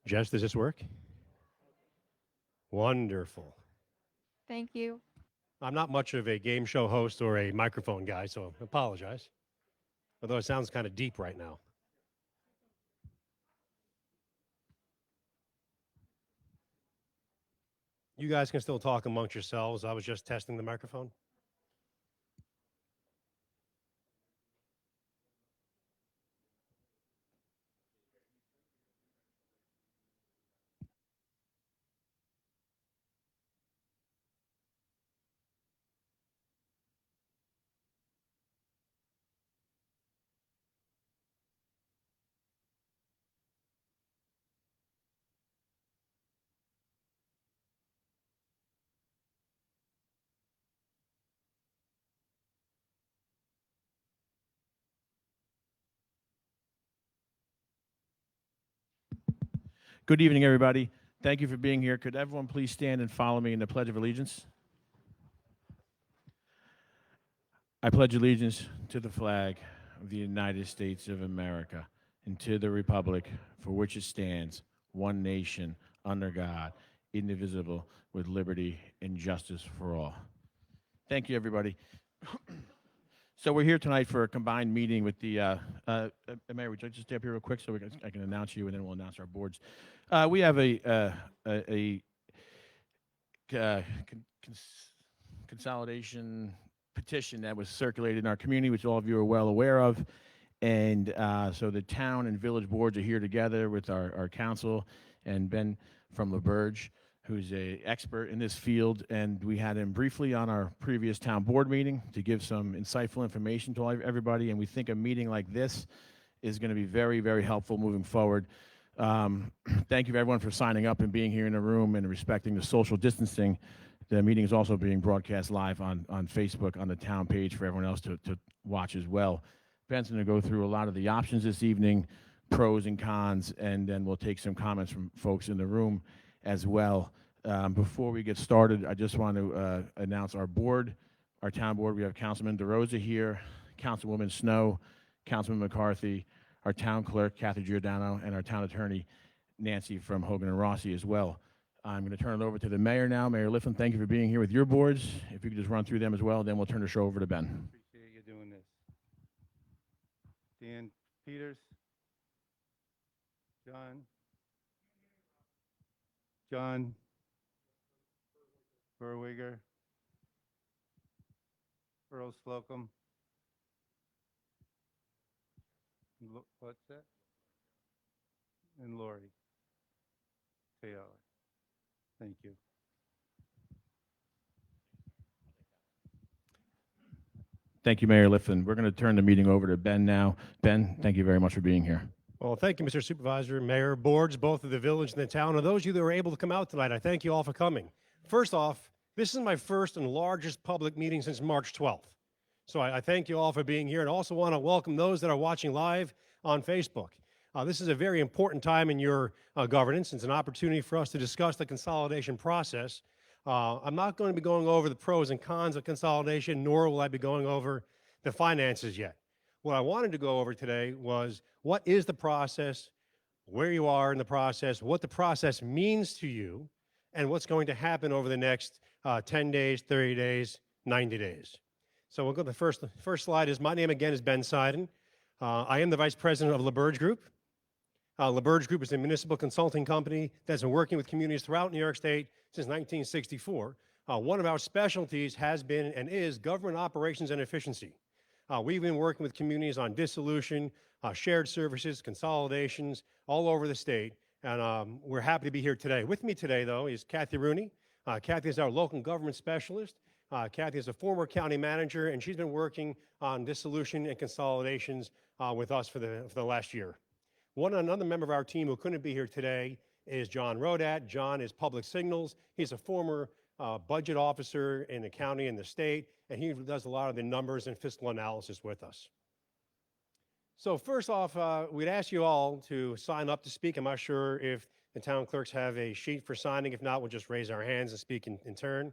Jess, does this work? Wonderful. Thank you. I'm not much of a game show host or a microphone guy, so I apologize. Although it sounds kind of deep right now. You guys can still talk amongst yourselves. I was just testing the microphone. Good evening, everybody. Thank you for being here. Could everyone please stand and follow me in the Pledge of Allegiance? I pledge allegiance to the flag of the United States of America and to the republic for which it stands, one nation, under God, indivisible, with liberty and justice for all. Thank you, everybody. So we're here tonight for a combined meeting with the, Mayor, would you like to stay up here real quick so I can announce you, and then we'll announce our boards. We have a consolidation petition that was circulated in our community, which all of you are well aware of. And so the town and village boards are here together with our council and Ben from LaBerge, who's an expert in this field. And we had him briefly on our previous town board meeting to give some insightful information to everybody. And we think a meeting like this is going to be very, very helpful moving forward. Thank you to everyone for signing up and being here in the room and respecting the social distancing. The meeting is also being broadcast live on Facebook on the town page for everyone else to watch as well. Ben's going to go through a lot of the options this evening, pros and cons, and then we'll take some comments from folks in the room as well. Before we get started, I just want to announce our board, our town board. We have Councilman DeRosa here, Councilwoman Snow, Councilman McCarthy, our town clerk, Kathy Giordano, and our town attorney, Nancy from Hogan and Rossi as well. I'm going to turn it over to the mayor now. Mayor Liffin, thank you for being here with your boards. If you could just run through them as well, then we'll turn the show over to Ben. Appreciate you doing this. Dan Peters, John Berwiger, Earl Slocum, what's that? And Lori Taylor. Thank you. Thank you, Mayor Liffin. We're going to turn the meeting over to Ben now. Ben, thank you very much for being here. Well, thank you, Mr. Supervisor, Mayor, boards, both of the village and the town, and those of you that were able to come out tonight. I thank you all for coming. First off, this is my first and largest public meeting since March 12th. So I thank you all for being here, and also want to welcome those that are watching live on Facebook. This is a very important time in your governance. It's an opportunity for us to discuss the consolidation process. I'm not going to be going over the pros and cons of consolidation, nor will I be going over the finances yet. What I wanted to go over today was what is the process, where you are in the process, what the process means to you, and what's going to happen over the next 10 days, 30 days, 90 days. So we'll go to the first slide. Is my name again is Ben Seiden. I am the Vice President of LaBerge Group. LaBerge Group is a municipal consulting company that's been working with communities throughout New York State since 1964. One of our specialties has been and is government operations and efficiency. We've been working with communities on dissolution, shared services, consolidations, all over the state, and we're happy to be here today. With me today, though, is Kathy Rooney. Kathy is our local government specialist. Kathy is a former county manager, and she's been working on dissolution and consolidations with us for the last year. Another member of our team who couldn't be here today is John Rodat. John is Public Signals. He's a former budget officer in the county and the state, and he does a lot of the numbers and fiscal analysis with us. So first off, we'd ask you all to sign up to speak. I'm not sure if the town clerks have a sheet for signing. If not, we'll just raise our hands and speak in turn.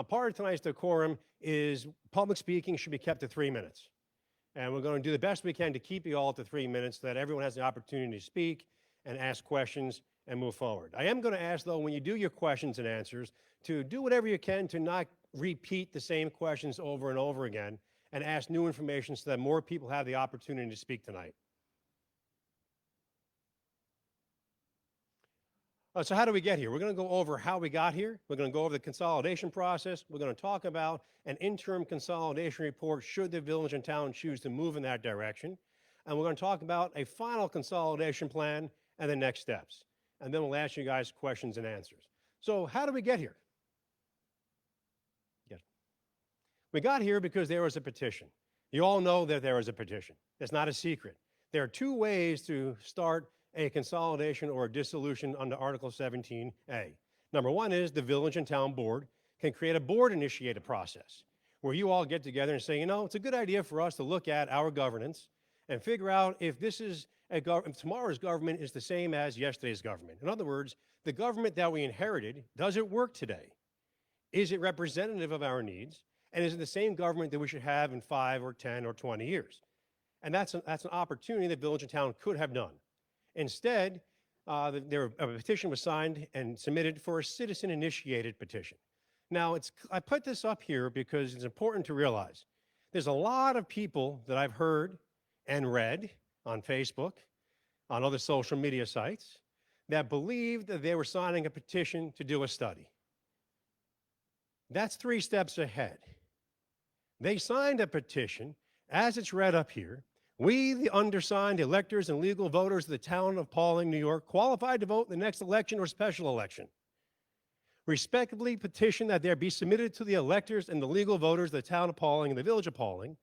Part of tonight's decorum is public speaking should be kept to 3 minutes. And we're going to do the best we can to keep you all to 3 minutes so that everyone has the opportunity to speak. and ask questions and move forward. I am going to ask, though, when you do your questions and answers, to do whatever you can to not repeat the same questions over and over again and ask new information so that more people have the opportunity to speak tonight. So how do we get here? We're going to go over how we got here. We're going to go over the consolidation process. We're going to talk about an interim consolidation report should the village and town choose to move in that direction. And we're going to talk about a final consolidation plan and the next steps. And then we'll ask you guys questions and answers. So how do we get here? Yes. We got here because there was a petition. You all know that there was a petition. It's not a secret. There are two ways to start a consolidation or a dissolution under Article 17A. Number one is the village and town board can create a board-initiated process where you all get together and say, you know, it's a good idea for us to look at our governance and figure out if this is if tomorrow's government is the same as yesterday's government. In other words, the government that we inherited, does it work today? Is it representative of our needs? And is it the same government that we should have in 5 or 10 or 20 years? And that's an opportunity that village and town could have done. Instead, a petition was signed and submitted for a citizen-initiated petition. Now, I put this up here because it's important to realize there's a lot of people that I've heard and read on Facebook, on other social media sites, that believed that they were signing a petition to do a study. That's 3 steps ahead. They signed a petition, as it's read up here. We, the undersigned electors and legal voters of the town of Pawling, New York, qualified to vote in the next election or special election, respectively petition that there be submitted to the electors and the legal voters of the town of Pawling and the village of Pawling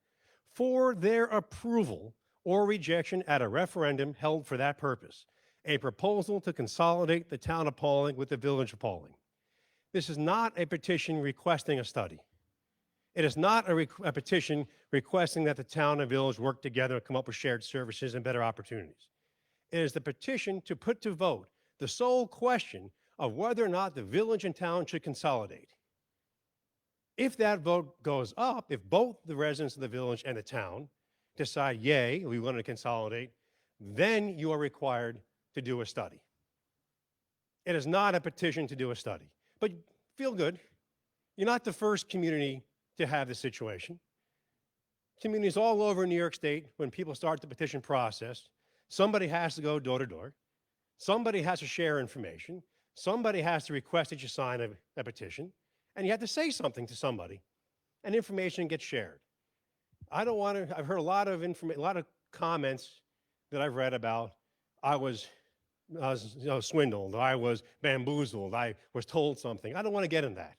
for their approval or rejection at a referendum held for that purpose, a proposal to consolidate the town of Pawling with the village of Pawling. This is not a petition requesting a study. It is not a petition requesting that the town and village work together and come up with shared services and better opportunities. It is the petition to put to vote the sole question of whether or not the village and town should consolidate. If that vote goes up, if both the residents of the village and the town decide, yay, we want to consolidate, then you are required to do a study. It is not a petition to do a study. But feel good. You're not the first community to have this situation. Communities all over New York State, when people start the petition process, somebody has to go door to door. Somebody has to share information. Somebody has to request that you sign a petition. And you have to say something to somebody. And information gets shared. I've heard a lot of comments that I've read about, I was swindled, I was bamboozled, I was told something. I don't want to get in that.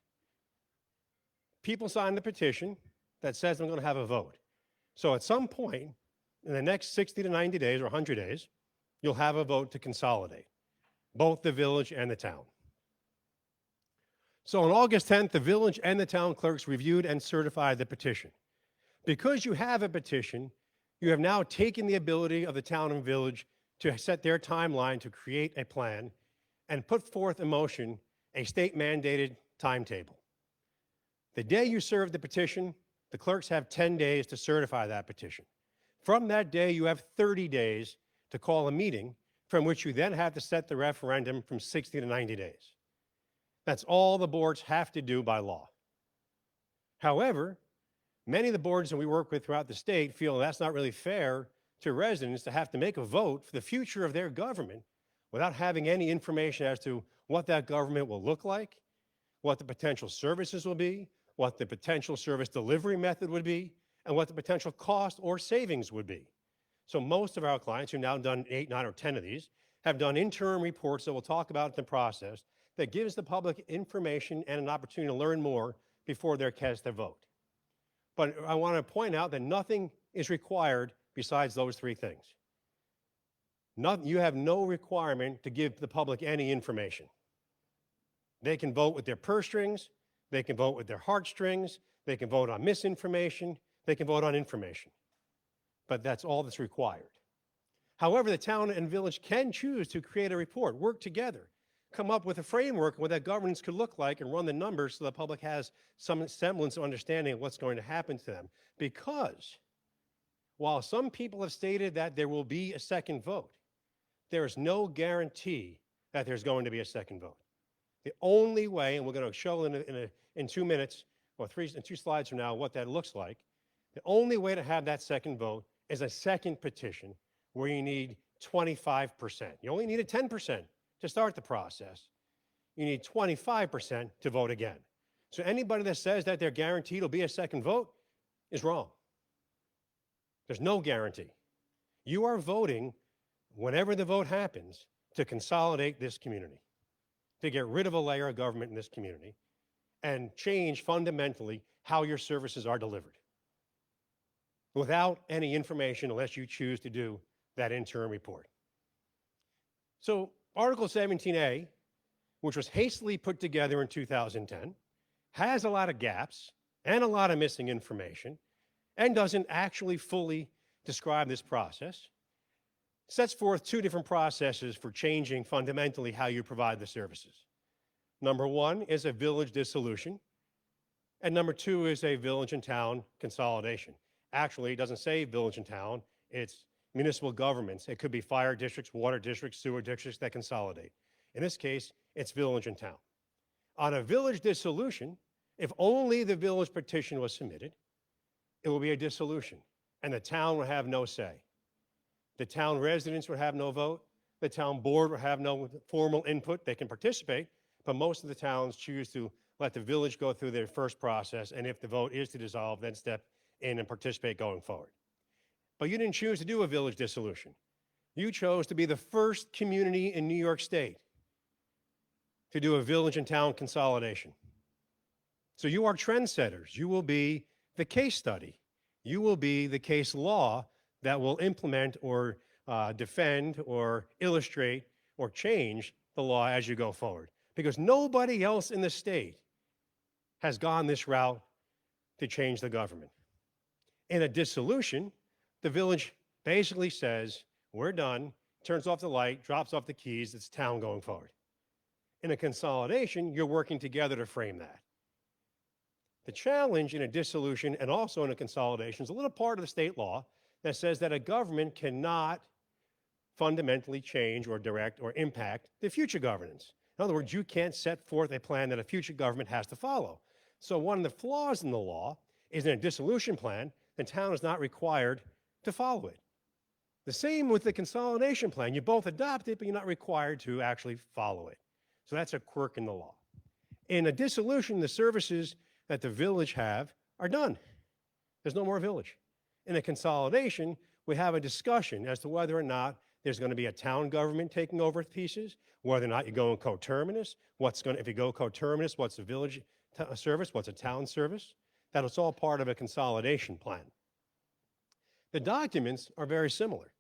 People sign the petition that says I'm going to have a vote. So at some point in the next 60 to 90 days or 100 days, you'll have a vote to consolidate both the village and the town. So on August 10th, the village and the town clerks reviewed and certified the petition. Because you have a petition, you have now taken the ability of the town and village to set their timeline to create a plan and put forth in motion a state-mandated timetable. The day you serve the petition, the clerks have 10 days to certify that petition. From that day, you have 30 days to call a meeting from which you then have to set the referendum from 60 to 90 days. That's all the boards have to do by law. However, many of the boards that we work with throughout the state feel that's not really fair to residents to have to make a vote for the future of their government without having any information as to what that government will look like, what the potential services will be, what the potential service delivery method would be, and what the potential cost or savings would be. So most of our clients who've now done 8, 9, or 10 of these have done interim reports that we'll talk about in the process that gives the public information and an opportunity to learn more before they're cast their vote. But I want to point out that nothing is required besides those 3 things. You have no requirement to give the public any information. They can vote with their purse strings, they can vote with their heartstrings, they can vote on misinformation, they can vote on information. But that's all that's required. However, the town and village can choose to create a report, work together, come up with a framework of what that governance could look like and run the numbers so the public has some semblance of understanding of what's going to happen to them. Because while some people have stated that there will be a second vote, there is no guarantee that there's going to be a second vote. The only way, and we're going to show in 2 minutes or in 2 slides from now what that looks like, the only way to have that second vote is a second petition where you need 25%. You only needed 10% to start the process. You need 25% to vote again. So anybody that says that they're guaranteed will be a second vote is wrong. There's no guarantee. You are voting, whenever the vote happens, to consolidate this community, to get rid of a layer of government in this community, and change fundamentally how your services are delivered, without any information unless you choose to do that interim report. So Article 17A, which was hastily put together in 2010, has a lot of gaps and a lot of missing information, and doesn't actually fully describe this process. Sets forth 2 different processes for changing fundamentally how you provide the services. Number 1 is a village dissolution, and number 2 is a village and town consolidation. Actually, it doesn't say village and town, it's municipal governments. It could be fire districts, water districts, sewer districts that consolidate. In this case, it's village and town. On a village dissolution, if only the village petition was submitted, it will be a dissolution, and the town would have no say. The town residents would have no vote. The town board would have no formal input. They can participate, but most of the towns choose to let the village go through their first process, and if the vote is to dissolve, then step in and participate going forward. But you didn't choose to do a village dissolution. You chose to be the first community in New York State to do a village and town consolidation. So you are trendsetters. You will be the case study. You will be the case law that will implement or defend or illustrate or change the law as you go forward. Because nobody else in the state has gone this route to change the government. In a dissolution, the village basically says, we're done, turns off the light, drops off the keys, it's town going forward. In a consolidation, you're working together to frame that. The challenge in a dissolution and also in a consolidation is a little part of the state law that says that a government cannot fundamentally change or direct or impact the future governance. In other words, you can't set forth a plan that a future government has to follow. So one of the flaws in the law is in a dissolution plan, the town is not required to follow it. The same with the consolidation plan. You both adopt it, but you're not required to actually follow it. So that's a quirk in the law. In a dissolution, the services that the village have are done. There's no more village. In a consolidation, we have a discussion as to whether or not there's going to be a town government taking over pieces, whether or not you go in coterminous, if you go coterminous, what's a village service, what's a town service. That is all part of a consolidation plan. The documents are very similar.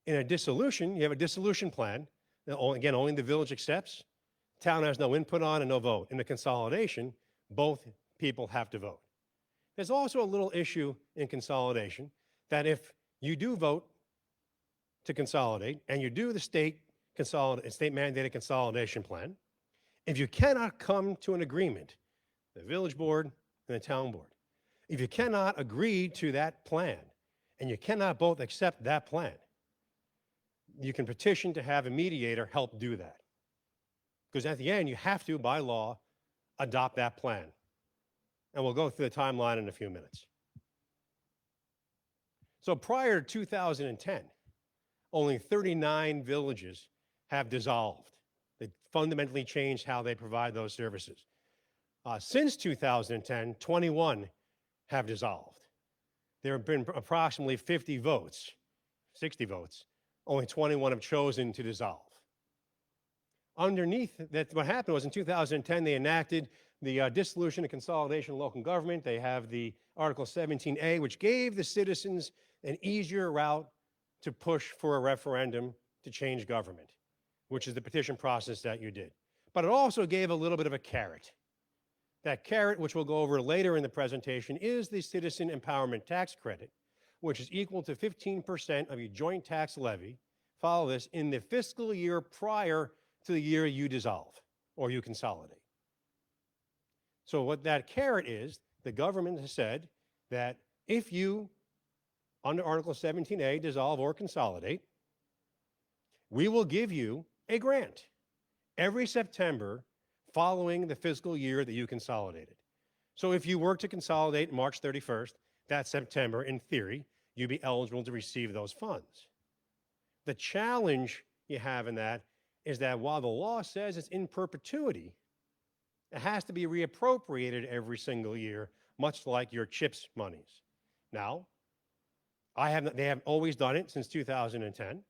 In a dissolution, you have a dissolution plan. Again, only the village accepts. Town has no input on and no vote. In the consolidation, both people have to vote. There's also a little issue in consolidation that if you do vote to consolidate and you do the state mandated consolidation plan, if you cannot come to an agreement, the village board and the town board, if you cannot agree to that plan and you cannot both accept that plan, you can petition to have a mediator help do that. Because at the end, you have to, by law, adopt that plan. And we'll go through the timeline in a few minutes. So prior to 2010, only 39 villages have dissolved. They fundamentally changed how they provide those services. Since 2010, 21 have dissolved. There have been approximately 50 votes, 60 votes. Only 21 have chosen to dissolve. Underneath that, what happened was in 2010, they enacted the Dissolution and Consolidation of Local Government. They have the Article 17A, which gave the citizens an easier route to push for a referendum to change government, which is the petition process that you did. But it also gave a little bit of a carrot. That carrot, which we'll go over later in the presentation, is the Citizen Empowerment Tax Credit, which is equal to 15% of your joint tax levy, follow this, in the fiscal year prior to the year you dissolve or you consolidate. So what that carrot is, the government has said that if you, under Article 17A, dissolve or consolidate, we will give you a grant every September following the fiscal year that you consolidated. So if you were to consolidate March 31st, that September, in theory, you'd be eligible to receive those funds. The challenge you have in that is that while the law says it's in perpetuity, it has to be reappropriated every single year, much like your CHIPS monies. Now, they have always done it since 2010.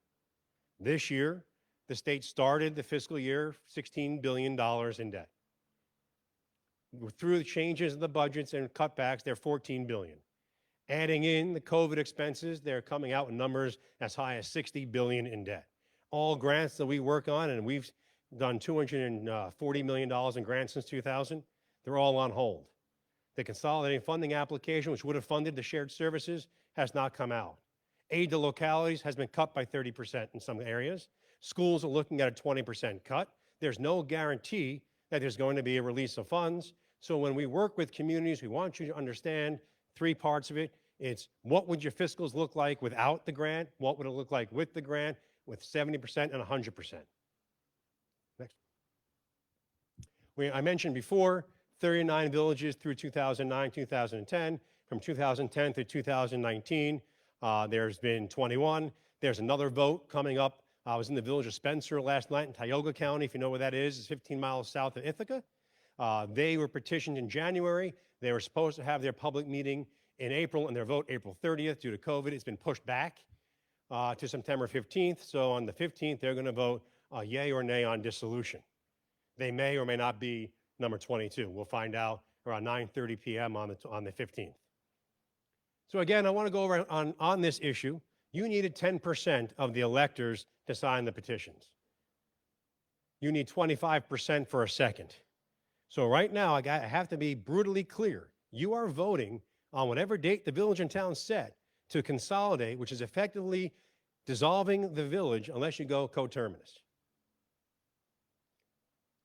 This year, the state started the fiscal year $16 billion in debt. Through the changes in the budgets and cutbacks, they're $14 billion. Adding in the COVID expenses, they're coming out with numbers as high as $60 billion in debt. All grants that we work on, and we've done $240 million in grants since 2000, they're all on hold. The consolidating funding application, which would have funded the shared services, has not come out. Aid to localities has been cut by 30% in some areas. Schools are looking at a 20% cut. There's no guarantee that there's going to be a release of funds. So when we work with communities, we want you to understand three parts of it. It's what would your fiscals look like without the grant? What would it look like with the grant, with 70% and 100%? Next. I mentioned before, 39 villages through 2009, 2010. From 2010 through 2019, there's been 21. There's another vote coming up. I was in the village of Spencer last night in Tioga County, if you know where that is. It's 15 miles south of Ithaca. They were petitioned in January. They were supposed to have their public meeting in April and their vote April 30th. Due to COVID, it's been pushed back to September 15th. So on the 15th, they're going to vote yay or nay on dissolution. They may or may not be number 22. We'll find out around 9:30 p.m. on the 15th. So again, I want to go over on this issue. You needed 10% of the electors to sign the petitions. You need 25% for a second. So right now, I have to be brutally clear. You are voting on whatever date the village and town set to consolidate, which is effectively dissolving the village unless you go coterminous.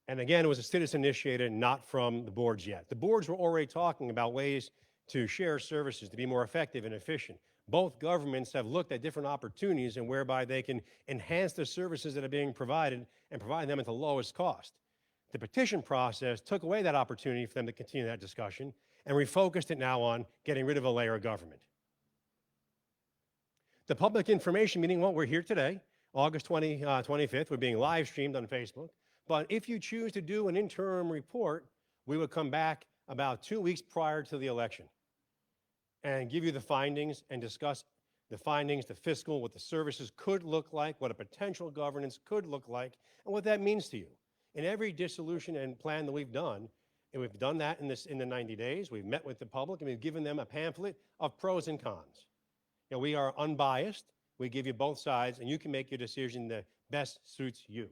And again, it was a citizen initiated, not from the boards yet. The boards were already talking about ways to share services, to be more effective and efficient. Both governments have looked at different opportunities and whereby they can enhance the services that are being provided and provide them at the lowest cost. The petition process took away that opportunity for them to continue that discussion and refocused it now on getting rid of a layer of government. The public information meeting, well, we're here today, August 25th. We're being live streamed on Facebook. But if you choose to do an interim report, we would come back about 2 weeks prior to the election and give you the findings and discuss the findings, the fiscal, what the services could look like, what a potential governance could look like, and what that means to you. In every dissolution and plan that we've done, and we've done that in the 90 days, we've met with the public and we've given them a pamphlet of pros and cons. You know, we are unbiased. We give you both sides, and you can make your decision that best suits you.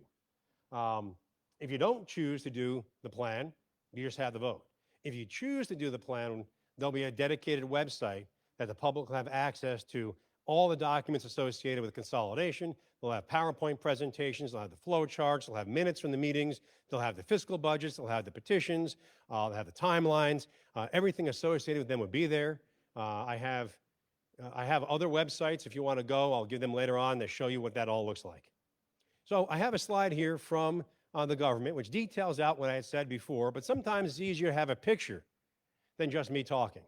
If you don't choose to do the plan, you just have the vote. If you choose to do the plan, there'll be a dedicated website that the public will have access to all the documents associated with consolidation. They'll have PowerPoint presentations, they'll have the flow charts, they'll have minutes from the meetings, they'll have the fiscal budgets, they'll have the petitions, they'll have the timelines. Everything associated with them will be there. I have other websites. If you want to go, I'll give them later on to show you what that all looks like. So I have a slide here from the government, which details out what I had said before, but sometimes it's easier to have a picture than just me talking.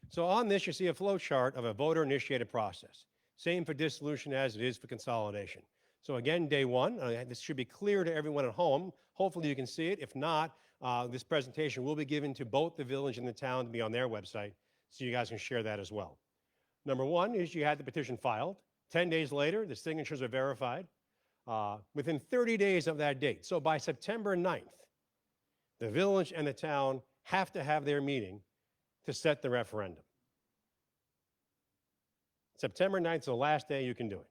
So on this, you see a flow chart of a voter-initiated process. Same for dissolution as it is for consolidation. So again, day one, this should be clear to everyone at home. Hopefully you can see it. If not, this presentation will be given to both the village and the town to be on their website, so you guys can share that as well. Number one is you had the petition filed. 10 days later, the signatures are verified. Within 30 days of that date, so by September 9th, the village and the town have to have their meeting to set the referendum. September 9th is the last day you can do it.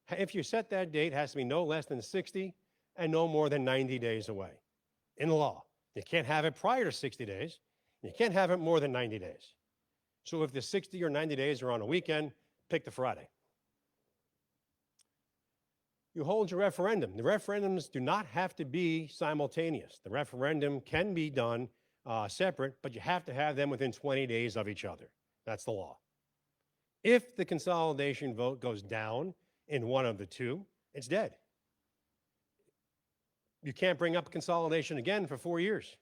If you set that date, it has to be no less than 60 and no more than 90 days away in law. You can't have it prior to 60 days. You can't have it more than 90 days. So if the 60 or 90 days are on a weekend, pick the Friday. You hold your referendum. The referendums do not have to be simultaneous. The referendum can be done separate, but you have to have them within 20 days of each other. That's the law. If the consolidation vote goes down in one of the two, it's dead. You can't bring up consolidation again for 4 years.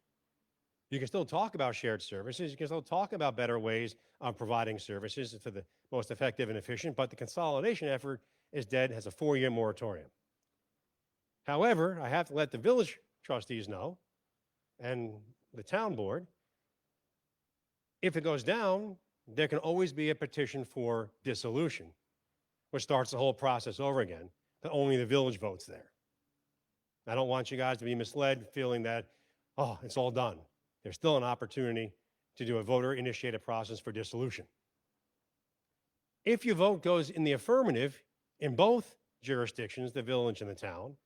You can still talk about shared services. You can still talk about better ways of providing services for the most effective and efficient, but the consolidation effort is dead, has a 4-year moratorium. However, I have to let the village trustees know and the town board, if it goes down, there can always be a petition for dissolution, which starts the whole process over again, but only the village votes there. I don't want you guys to be misled feeling that, oh, it's all done. There's still an opportunity to do a voter-initiated process for dissolution. If your vote goes in the affirmative in both jurisdictions, the village and the town,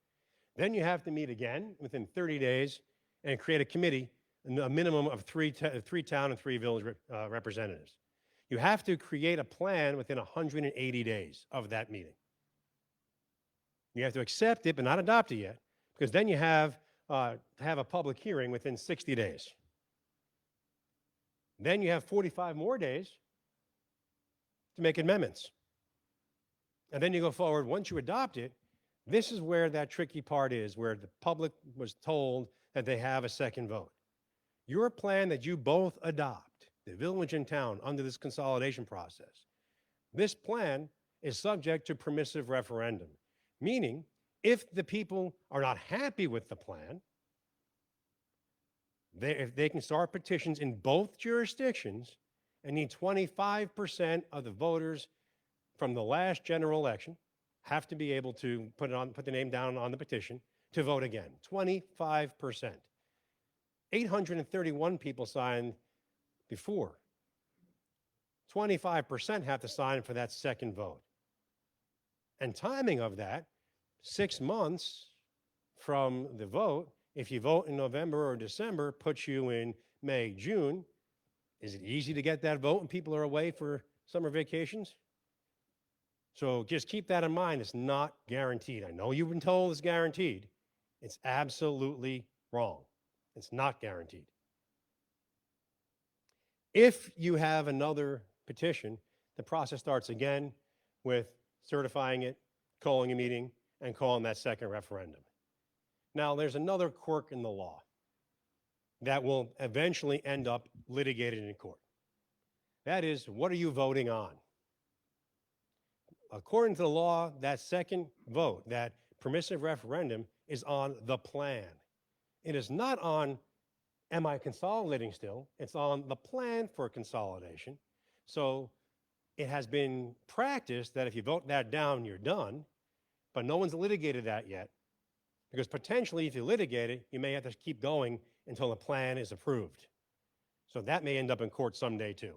then you have to meet again within 30 days and create a committee, a minimum of three town and 3 village representatives. You have to create a plan within 180 days of that meeting. You have to accept it, but not adopt it yet, because then you have to have a public hearing within 60 days. Then you have 45 more days to make amendments. And then you go forward. Once you adopt it, this is where that tricky part is, where the public was told that they have a second vote. Your plan that you both adopt, the village and town, under this consolidation process, this plan is subject to permissive referendum, meaning if the people are not happy with the plan, if they can start petitions in both jurisdictions and need 25% of the voters from the last general election have to be able to put the name down on the petition to vote again. 25%. 831 people signed before. 25% have to sign for that second vote. And timing of that, 6 months from the vote, if you vote in November or December, puts you in May, June. Is it easy to get that vote when people are away for summer vacations? So just keep that in mind. It's not guaranteed. I know you've been told it's guaranteed. It's absolutely wrong. It's not guaranteed. If you have another petition, the process starts again with certifying it, calling a meeting, and calling that second referendum. Now, there's another quirk in the law that will eventually end up litigated in court. That is, what are you voting on? According to the law, that second vote, that permissive referendum, is on the plan. It is not on, am I consolidating still? It's on the plan for consolidation. So it has been practiced that if you vote that down, you're done, but no one's litigated that yet, because potentially if you litigate it, you may have to keep going until the plan is approved. So that may end up in court someday too.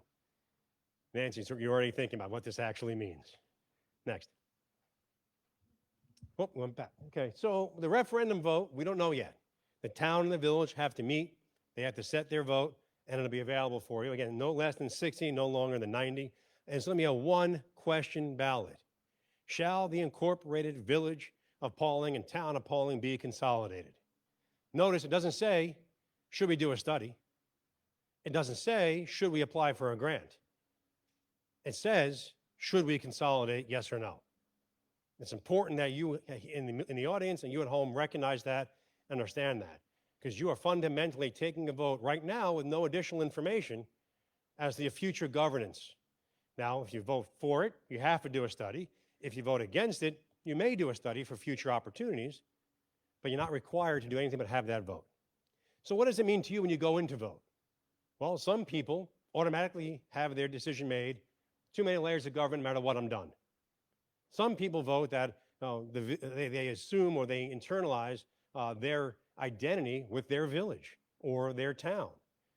Nancy, so you're already thinking about what this actually means. Next. Oh, went back. Okay, so the referendum vote, we don't know yet. The town and the village have to meet. They have to set their vote, and it'll be available for you. Again, no less than 60, no longer than 90. And it's going to be a one-question ballot. Shall the incorporated village of Pawling and town of Pawling be consolidated? Notice it doesn't say, should we do a study? It doesn't say, should we apply for a grant? It says, should we consolidate, yes or no? It's important that you in the audience and you at home recognize that, understand that, because you are fundamentally taking a vote right now with no additional information as to the future governance. Now, if you vote for it, you have to do a study. If you vote against it, you may do a study for future opportunities, but you're not required to do anything but have that vote. So what does it mean to you when you go in to vote? Well, some people automatically have their decision made, too many layers of government, no matter what, I'm done. Some people vote that they assume or they internalize their identity with their village or their town.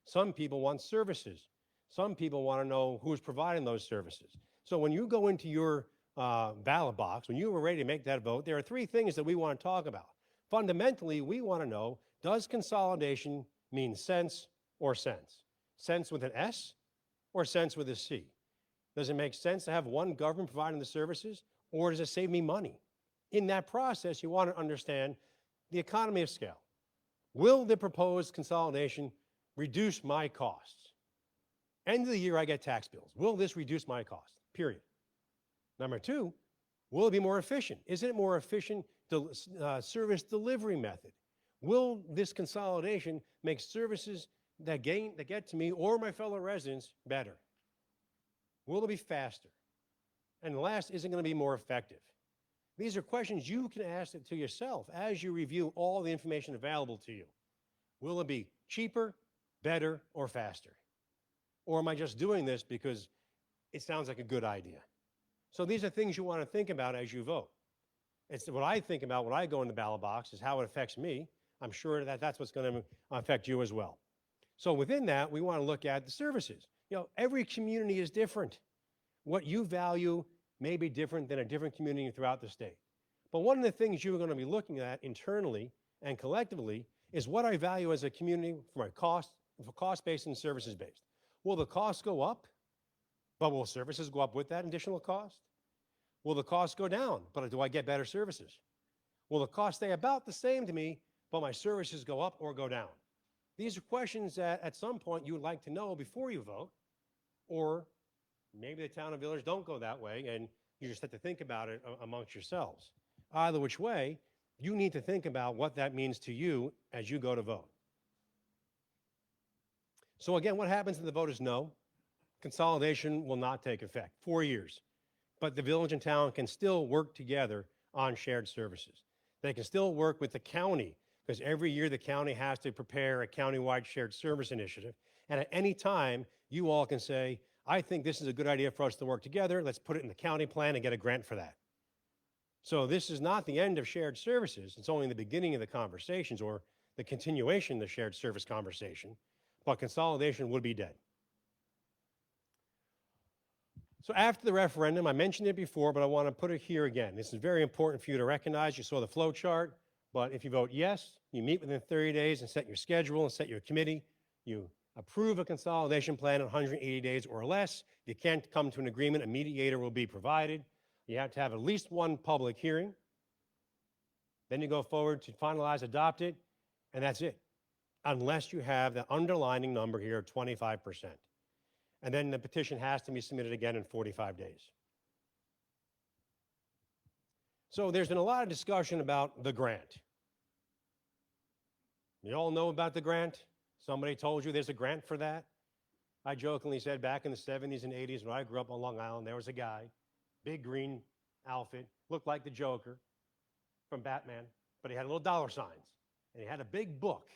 Some people want services. Some people want to know who's providing those services. So when you go into your ballot box, when you are ready to make that vote, there are 3 things that we want to talk about. Fundamentally, we want to know, does consolidation mean sense or sense? Sense with an S or sense with a C? Does it make sense to have one government providing the services, or does it save me money? In that process, you want to understand the economy of scale. Will the proposed consolidation reduce my costs? End of the year, I get tax bills. Will this reduce my costs? Period. Number 2, Will it be more efficient? Is it a more efficient service delivery method? Will this consolidation make services that get to me or my fellow residents better? Will it be faster? And last, is it going to be more effective? These are questions you can ask it to yourself as you review all the information available to you. Will it be cheaper, better, or faster? Or am I just doing this because it sounds like a good idea? So these are things you want to think about as you vote. It's what I think about when I go in the ballot box is how it affects me. I'm sure that that's what's going to affect you as well. So within that, we want to look at the services. You know, every community is different. What you value may be different than a different community throughout the state. But one of the things you're going to be looking at internally and collectively is what I value as a community from a cost-based and services-based. Will the costs go up, but will services go up with that additional cost? Will the costs go down, but do I get better services? Will the cost stay about the same to me, but my services go up or go down? These are questions that at some point you would like to know before you vote, or maybe the town and village don't go that way and you just have to think about it amongst yourselves. Either which way, you need to think about what that means to you as you go to vote. So again, what happens if the vote is no? Consolidation will not take effect, 4 years. But the village and town can still work together on shared services. They can still work with the county, because every year the county has to prepare a countywide shared service initiative. And at any time, you all can say, I think this is a good idea for us to work together. Let's put it in the county plan and get a grant for that. So this is not the end of shared services. It's only the beginning of the conversations or the continuation of the shared service conversation. But consolidation would be dead. So after the referendum, I mentioned it before, but I want to put it here again. This is very important for you to recognize. You saw the flow chart, but if you vote yes, you meet within 30 days and set your schedule and set your committee. You approve a consolidation plan in 180 days or less. If you can't come to an agreement, a mediator will be provided. You have to have at least one public hearing. Then you go forward to finalize, adopt it, and that's it, unless you have the underlining number here of 25%. And then the petition has to be submitted again in 45 days. So there's been a lot of discussion about the grant. You all know about the grant? Somebody told you there's a grant for that? I jokingly said back in the 70s and 80s when I grew up on Long Island, there was a guy, big green outfit, looked like the Joker from Batman, but he had little dollar signs. And he had a big book.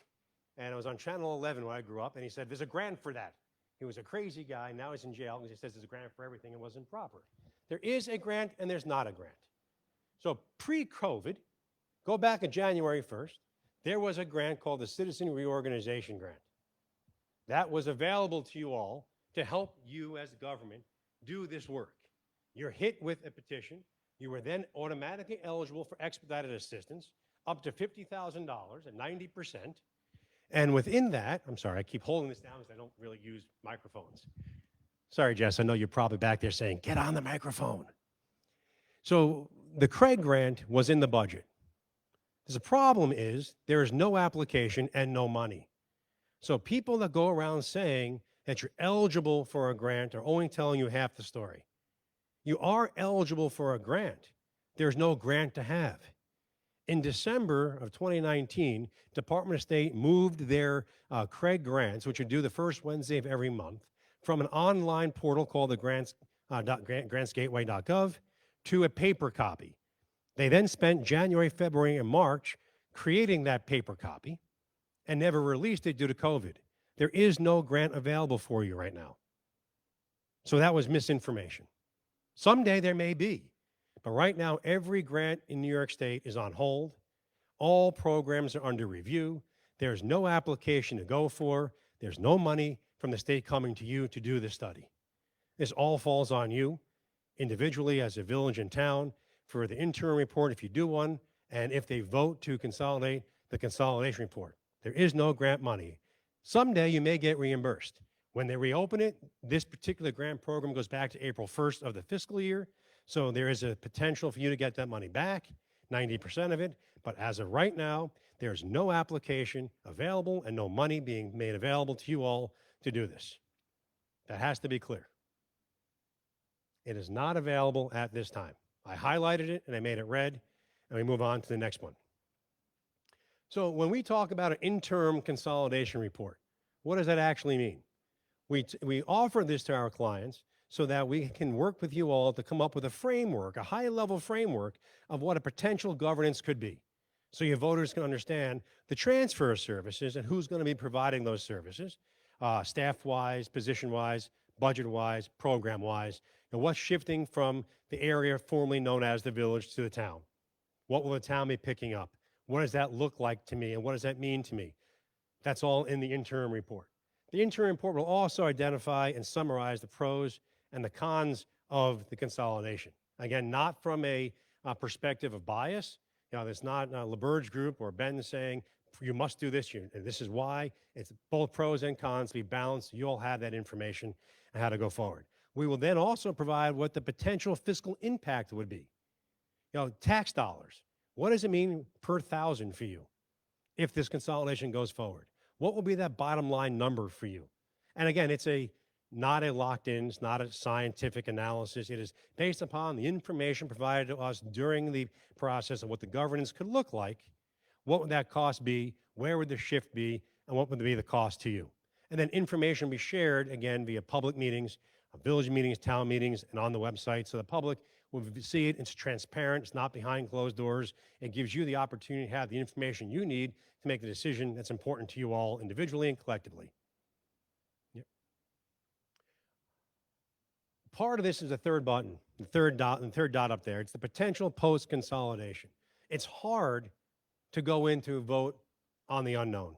And it was on Channel 11 when I grew up, and he said, there's a grant for that. He was a crazy guy. Now he's in jail because he says there's a grant for everything. It wasn't proper. There is a grant and there's not a grant. So pre-COVID, go back on January 1st, there was a grant called the Citizen Reorganization Grant. That was available to you all to help you as government do this work. You're hit with a petition. You were then automatically eligible for expedited assistance up to $50,000 at 90%. And within that, I'm sorry, I keep holding this down because I don't really use microphones. Sorry, Jess, I know you're probably back there saying, get on the microphone. So the Craig grant was in the budget. The problem is there is no application and no money. So people that go around saying that you're eligible for a grant are only telling you half the story. You are eligible for a grant. There's no grant to have. In December of 2019, Department of State moved their Craig grants, which are due the first Wednesday of every month, from an online portal called the grantsgateway.gov to a paper copy. They then spent January, February, and March creating that paper copy and never released it due to COVID. There is no grant available for you right now. So that was misinformation. Someday there may be. But right now, every grant in New York State is on hold. All programs are under review. There's no application to go for. There's no money from the state coming to you to do this study. This all falls on you individually as a village and town for the interim report if you do one, and if they vote to consolidate, the consolidation report. There is no grant money. Someday you may get reimbursed. When they reopen it, this particular grant program goes back to April 1st of the fiscal year. So there is a potential for you to get that money back, 90% of it. But as of right now, there's no application available and no money being made available to you all to do this. That has to be clear. It is not available at this time. I highlighted it and I made it red, and we move on to the next one. So when we talk about an interim consolidation report, what does that actually mean? We offer this to our clients so that we can work with you all to come up with a framework, a high-level framework of what a potential governance could be. So your voters can understand the transfer of services and who's going to be providing those services, staff-wise, position-wise, budget-wise, program-wise, and what's shifting from the area formerly known as the village to the town. What will the town be picking up? What does that look like to me, and what does that mean to me? That's all in the interim report. The interim report will also identify and summarize the pros and the cons of the consolidation. Again, not from a perspective of bias. There's not LaBerge Group or Ben saying, you must do this, and this is why. It's both pros and cons to be balanced. You all have that information and how to go forward. We will then also provide what the potential fiscal impact would be. Tax dollars. What does it mean per thousand for you if this consolidation goes forward? What will be that bottom line number for you? And again, it's not a locked-in, it's not a scientific analysis. It is based upon the information provided to us during the process of what the governance could look like. What would that cost be? Where would the shift be? And what would be the cost to you? And then information will be shared, again, via public meetings, village meetings, town meetings, and on the website. So the public will see it. It's transparent. It's not behind closed doors. It gives you the opportunity to have the information you need to make the decision that's important to you all individually and collectively. Yep. Part of this is the third button, the third dot up there. It's the potential post-consolidation. It's hard to go into a vote on the unknown.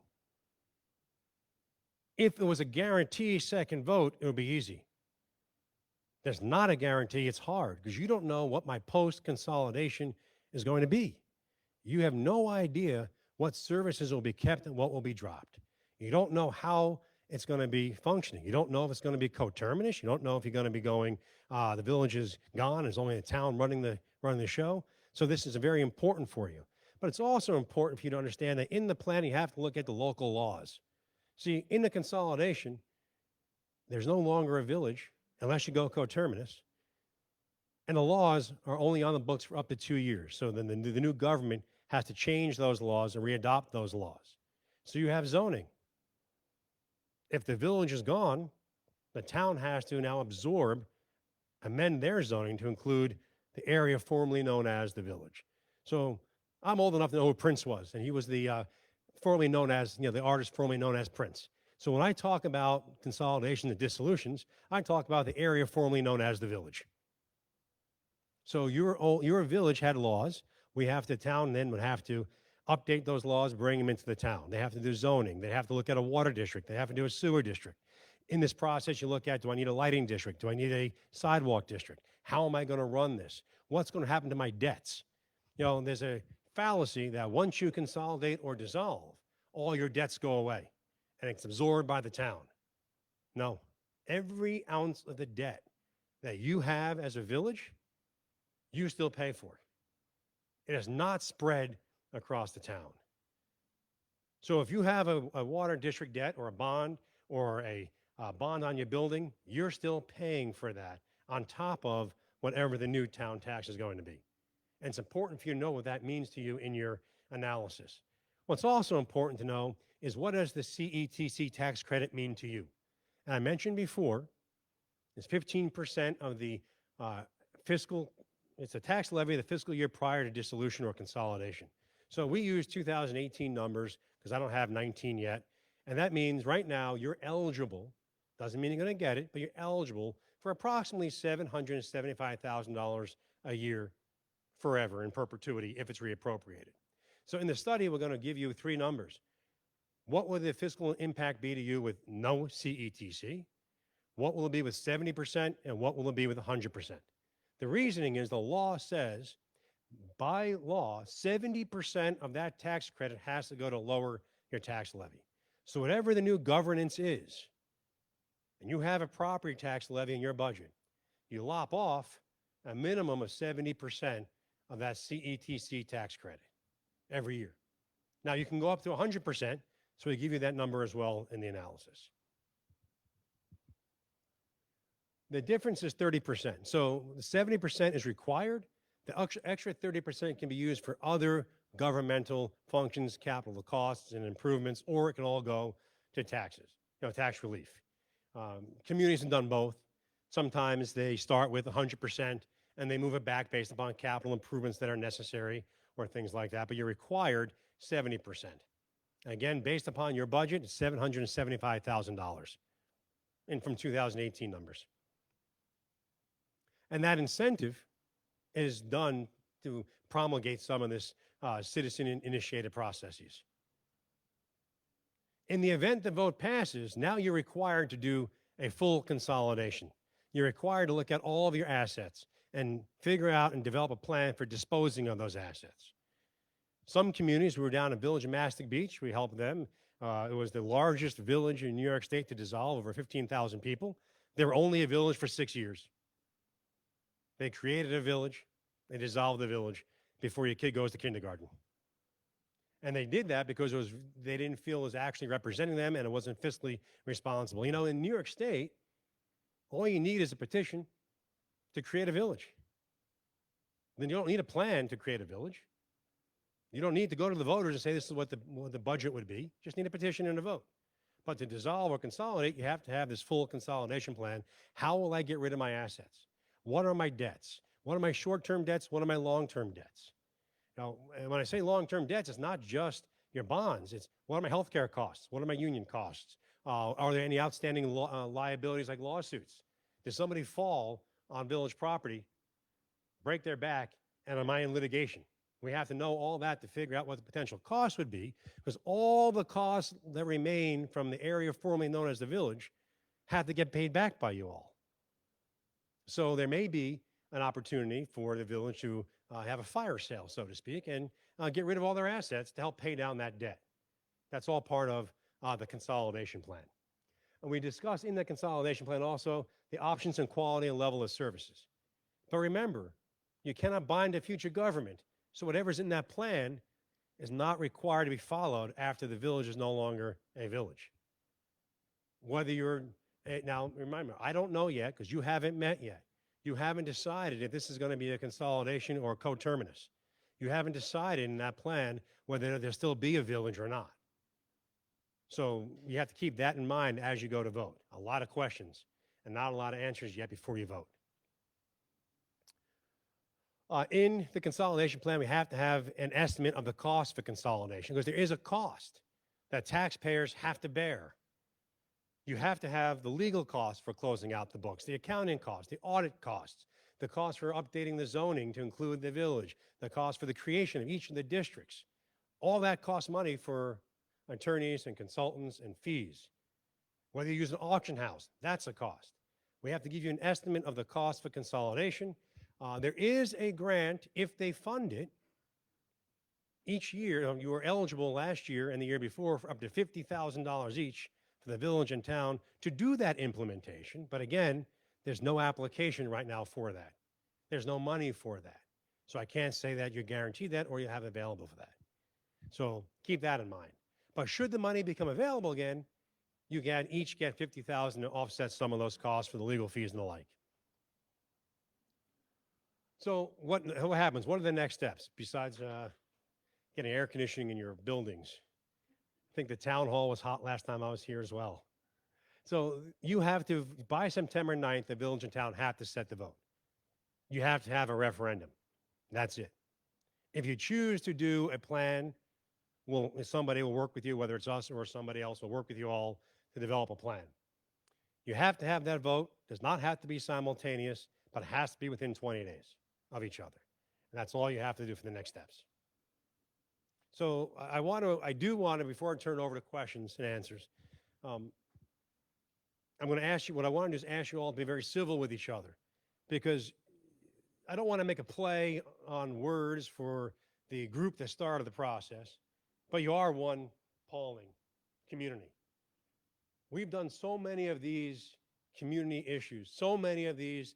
If there was a guarantee second vote, it would be easy. There's not a guarantee. It's hard because you don't know what my post-consolidation is going to be. You have no idea what services will be kept and what will be dropped. You don't know how it's going to be functioning. You don't know if it's going to be coterminous. You don't know if you're going to be going, the village is gone, there's only a town running the show. So this is very important for you. But it's also important for you to understand that in the plan, you have to look at the local laws. See, in the consolidation, there's no longer a village unless you go coterminous. And the laws are only on the books for up to 2 years. So then the new government has to change those laws and readopt those laws. So you have zoning. If the village is gone, the town has to now amend their zoning to include the area formerly known as the village. So I'm old enough to know who Prince was, and he was the formerly known as, the artist formerly known as Prince. So when I talk about consolidation and dissolutions, I talk about the area formerly known as the village. So your village had laws. The town then would have to update those laws, bring them into the town. They have to do zoning. They have to look at a water district. They have to do a sewer district. In this process, you look at, do I need a lighting district? Do I need a sidewalk district? How am I going to run this? What's going to happen to my debts? There's a fallacy that once you consolidate or dissolve, all your debts go away and it's absorbed by the town. No, every ounce of the debt that you have as a village, you still pay for it. It is not spread across the town. So if you have a water district debt or a bond on your building, you're still paying for that on top of whatever the new town tax is going to be. And it's important for you to know what that means to you in your analysis. What's also important to know is, what does the CETC tax credit mean to you? And I mentioned before, it's 15% of the it's a tax levy of the fiscal year prior to dissolution or consolidation. So we use 2018 numbers because I don't have 19 yet. And that means right now you're eligible, doesn't mean you're going to get it, but you're eligible for approximately $775,000 a year forever in perpetuity if it's reappropriated. So in the study, we're going to give you 3 numbers. What will the fiscal impact be to you with no CETC? What will it be with 70%? And what will it be with 100%? The reasoning is the law says, by law, 70% of that tax credit has to go to lower your tax levy. So whatever the new governance is, and you have a property tax levy in your budget, you lop off a minimum of 70% of that CETC tax credit every year. Now you can go up to 100%, so we give you that number as well in the analysis. The difference is 30%. So the 70% is required, The extra 30% can be used for other governmental functions, capital costs and improvements, or it can all go to taxes, tax relief. Communities have done both. Sometimes they start with 100% and they move it back based upon capital improvements that are necessary or things like that, but you're required 70%. Again, based upon your budget, it's $775,000 and from 2018 numbers. And that incentive is done to promulgate some of this citizen-initiated processes. In the event the vote passes, now you're required to do a full consolidation. You're required to look at all of your assets and figure out and develop a plan for disposing of those assets. Some communities, we were down in Village of Mastic Beach, we helped them. It was the largest village in New York State to dissolve, over 15,000 people. They were only a village for 6 years. They created a village, they dissolved the village before your kid goes to kindergarten. And they did that because they didn't feel it was actually representing them and it wasn't fiscally responsible. You know, in New York State, all you need is a petition to create a village. Then you don't need a plan to create a village. You don't need to go to the voters and say this is what the budget would be. You just need a petition and a vote. But to dissolve or consolidate, you have to have this full consolidation plan. How will I get rid of my assets? What are my debts? What are my short-term debts? What are my long-term debts? Now, when I say long-term debts, it's not just your bonds. It's what are my healthcare costs? What are my union costs? Are there any outstanding liabilities like lawsuits? Did somebody fall on village property, break their back, and am I in litigation? We have to know all that to figure out what the potential cost would be, because all the costs that remain from the area formerly known as the village have to get paid back by you all. So there may be an opportunity for the village to have a fire sale, so to speak, and get rid of all their assets to help pay down that debt. That's all part of the consolidation plan. And we discuss in the consolidation plan also the options and quality and level of services. But remember, you cannot bind a future government, so whatever's in that plan is not required to be followed after the village is no longer a village. Whether you're, now remember, I don't know yet because you haven't met yet. You haven't decided if this is going to be a consolidation or a coterminus. You haven't decided in that plan whether there'll still be a village or not. So you have to keep that in mind as you go to vote. A lot of questions and not a lot of answers yet before you vote. In the consolidation plan, we have to have an estimate of the cost for consolidation because there is a cost that taxpayers have to bear. You have to have the legal costs for closing out the books, the accounting costs, the audit costs, the cost for updating the zoning to include the village, the cost for the creation of each of the districts. All that costs money for attorneys and consultants and fees. Whether you use an auction house, that's a cost. We have to give you an estimate of the cost for consolidation. There is a grant if they fund it. Each year, you were eligible last year and the year before for up to $50,000 each for the village and town to do that implementation. But again, there's no application right now for that. There's no money for that. So I can't say that you're guaranteed that or you have available for that. So keep that in mind. But should the money become available again, you can each get $50,000 to offset some of those costs for the legal fees and the like. So what happens? What are the next steps besides getting air conditioning in your buildings? I think the town hall was hot last time I was here as well. So you have to, by September 9th, the village and town have to set the vote. You have to have a referendum. That's it. If you choose to do a plan, somebody will work with you, whether it's us or somebody else will work with you all to develop a plan. You have to have that vote. It does not have to be simultaneous, but it has to be within 20 days of each other. And that's all you have to do for the next steps. So I do want to, before I turn it over to questions and answers, I'm going to ask you, what I want to do is ask you all to be very civil with each other, because I don't want to make a play on words for the group that started the process, but you are one Pawling community. We've done so many of these community issues, so many of these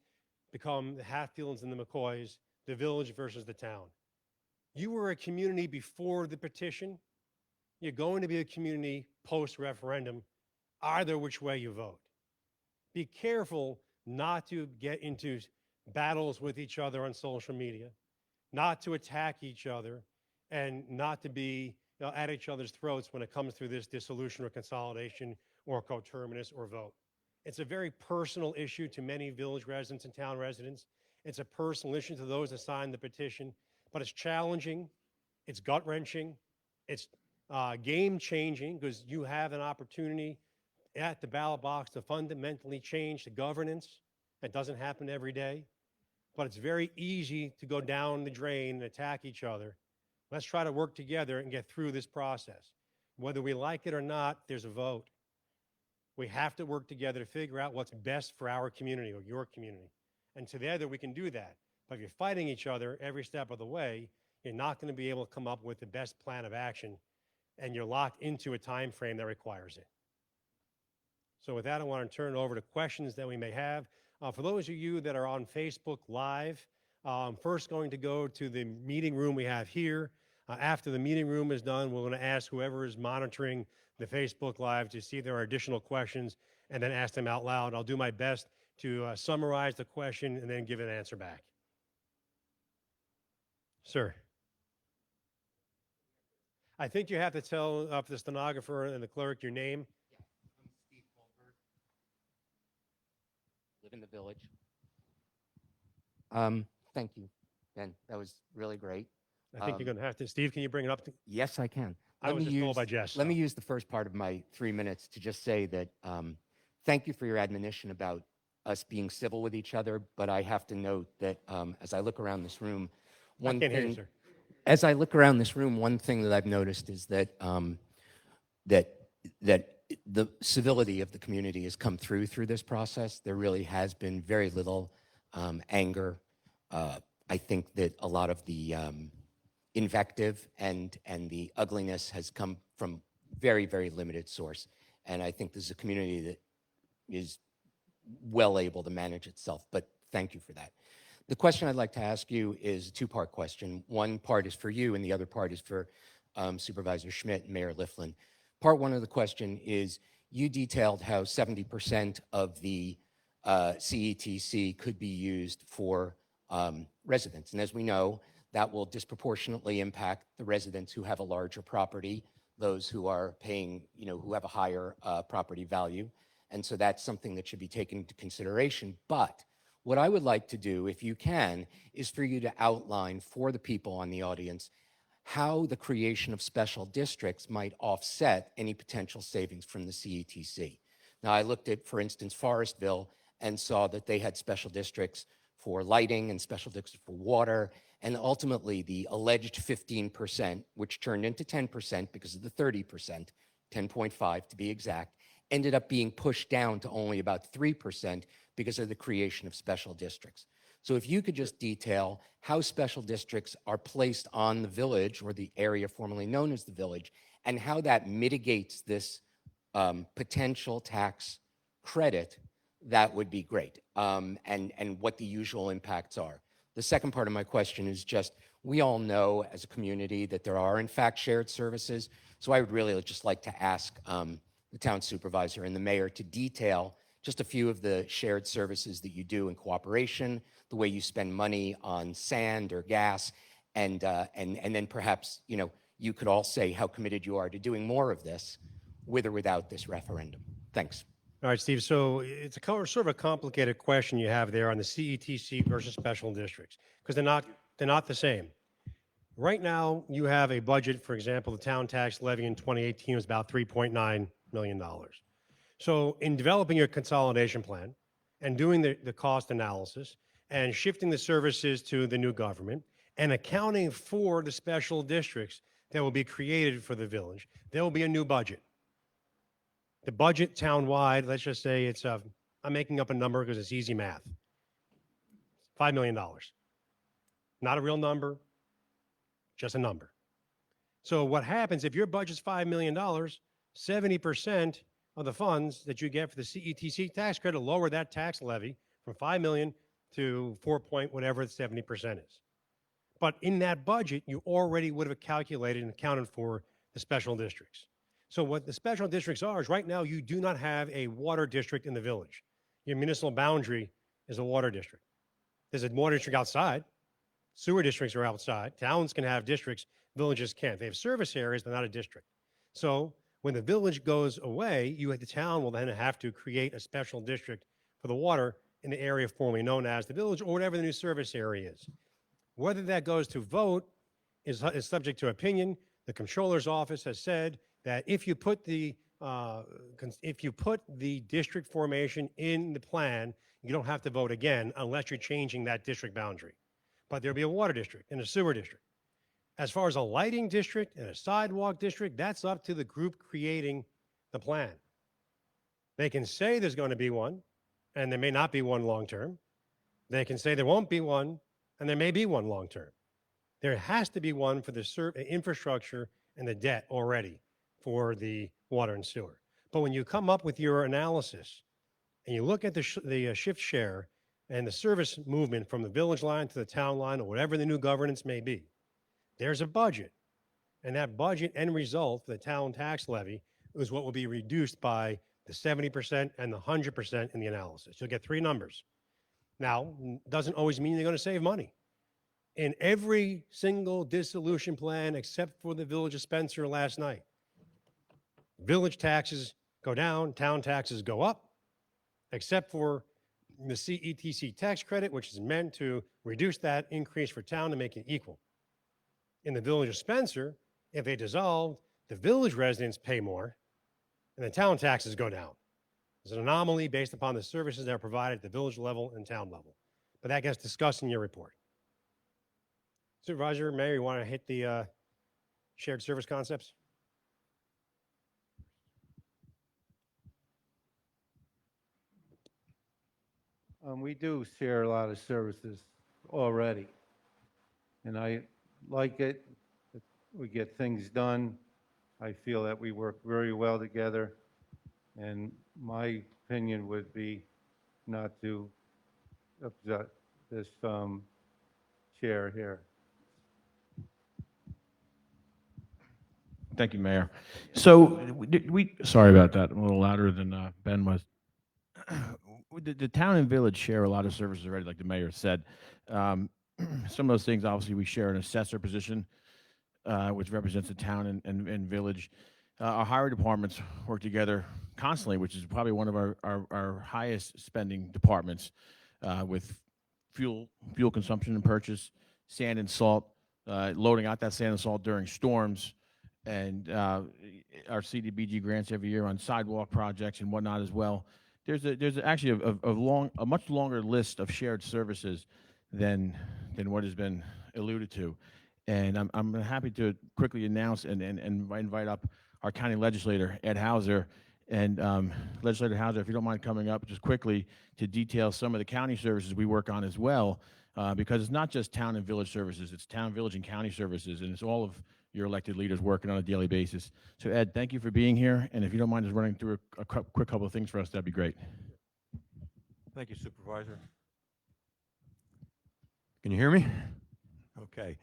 become the Hatfields and the McCoys, the village versus the town. You were a community before the petition. You're going to be a community post-referendum, either which way you vote. Be careful not to get into battles with each other on social media. not to attack each other, and not to be at each other's throats when it comes to this dissolution or consolidation or coterminous or vote. It's a very personal issue to many village residents and town residents. It's a personal issue to those that signed the petition, but it's challenging, it's gut-wrenching, it's game-changing, because you have an opportunity at the ballot box to fundamentally change the governance. That doesn't happen every day, but it's very easy to go down the drain and attack each other. Let's try to work together and get through this process. Whether we like it or not, there's a vote. We have to work together to figure out what's best for our community or your community. And together we can do that. But if you're fighting each other every step of the way, you're not going to be able to come up with the best plan of action, and you're locked into a time frame that requires it. So with that, I want to turn it over to questions that we may have. For those of you that are on Facebook Live, I'm first going to go to the meeting room we have here. After the meeting room is done, we're going to ask whoever is monitoring the Facebook Live to see if there are additional questions and then ask them out loud. I'll do my best to summarize the question and then give an answer back. Sir. I think you have to tell the stenographer and the clerk your name. I'm Steve Goldberg. Live in the village. Thank you, Ben. That was really great. I think you're going to have to. Steve, can you bring it up? Yes, I can. I was just told by Jess. Let me use the first part of my 3 minutes to just say that thank you for your admonition about us being civil with each other. But I have to note that as I look around this room, one can't hear you, thing. sir. As I look around this room, one thing that I've noticed is that that the civility of the community has come through this process. There really has been very little anger. I think that a lot of the invective and the ugliness has come from very, very limited source. And I think this is a community that is well able to manage itself. But thank you for that. The question I'd like to ask you is a two-part question. One part is for you, and the other part is for Supervisor Schmidt and Mayor Liflin. Part one of the question is, you detailed how 70% of the CETC could be used for residents. And as we know, that will disproportionately impact the residents who have a larger property, those who are paying, who have a higher property value. And so that's something that should be taken into consideration. But what I would like to do, if you can, is for you to outline for the people on the audience how the creation of special districts might offset any potential savings from the CETC. Now, I looked at, for instance, Forestville and saw that they had special districts for lighting and special districts for water, and ultimately the alleged 15%, which turned into 10% because of the 30%, 10.5 to be exact, ended up being pushed down to only about 3% because of the creation of special districts. So if you could just detail how special districts are placed on the village or the area formerly known as the village, and how that mitigates this potential tax credit, that would be great, and what the usual impacts are. The second part of my question is just, we all know as a community that there are in fact shared services, so I would really just like to ask the town supervisor and the mayor to detail just a few of the shared services that you do in cooperation, the way you spend money on sand or gas, and then perhaps you could all say how committed you are to doing more of this, with or without this referendum. Thanks. All right, Steve. So it's a sort of a complicated question you have there on the CETC versus special districts, because they're not the same. Right now, you have a budget. For example, the town tax levy in 2018 was about $3.9 million. So in developing your consolidation plan and doing the cost analysis and shifting the services to the new government and accounting for the special districts that will be created for the village, there will be a new budget. The budget town-wide, let's just say it's, I'm making up a number because it's easy math, $5 million. Not a real number, just a number. So what happens if your budget's $5 million, 70% of the funds that you get for the CETC tax credit lower that tax levy from 5 million to 4 point whatever the 70% is. But in that budget, you already would have calculated and accounted for the special districts. So what the special districts are is right now you do not have a water district in the village. Your municipal boundary is a water district. There's a water district outside. Sewer districts are outside. Towns can have districts, villages can't. They have service areas, but not a district. So when the village goes away, you at the town will then have to create a special district for the water in the area formerly known as the village or whatever the new service area is. Whether that goes to vote is subject to opinion. The comptroller's office has said that if you put the district formation in the plan, you don't have to vote again unless you're changing that district boundary. But there'll be a water district and a sewer district. As far as a lighting district and a sidewalk district, that's up to the group creating the plan. They can say there's going to be one, and there may not be one long term. They can say there won't be one, and there may be one long term. There has to be one for the infrastructure and the debt already for the water and sewer. But when you come up with your analysis and you look at the shift share and the service movement from the village line to the town line or whatever the new governance may be, there's a budget. And that budget end result, the town tax levy, is what will be reduced by the 70% and the 100% in the analysis. You'll get three numbers. Now, doesn't always mean you're going to save money. In every single dissolution plan except for the village of Spencer last night, village taxes go down, town taxes go up, except for the CETC tax credit, which is meant to reduce that increase for town to make it equal. In the village of Spencer, if they dissolved, the village residents pay more and the town taxes go down. It's an anomaly based upon the services that are provided at the village level and town level. But that gets discussed in your report. Supervisor, Mayor, you want to hit the shared service concepts? We do share a lot of services already, and I like it. We get things done. I feel that we work very well together, and my opinion would be not to upset this chair here. Thank you, Mayor. So sorry about that. I'm a little louder than Ben was. The town and village share a lot of services already, like the mayor said. Some of those things, obviously, we share an assessor position, which represents the town and village. Our highway departments work together constantly, which is probably one of our highest spending departments, with fuel consumption and purchase, sand and salt, loading out that sand and salt during storms, and our CDBG grants every year on sidewalk projects and whatnot as well. There's actually a much longer list of shared services than what has been alluded to, and I'm happy to quickly announce and invite up our county legislator, Ed Hauser, and Legislator Hauser, if you don't mind coming up just quickly to detail some of the county services we work on as well, because it's not just town and village services, it's town, village, and county services, and it's all of your elected leaders working on a daily basis. So Ed, thank you for being here, and if you don't mind just running through a quick couple of things for us, that'd be great. Thank you, Supervisor. Can you hear me? Okay.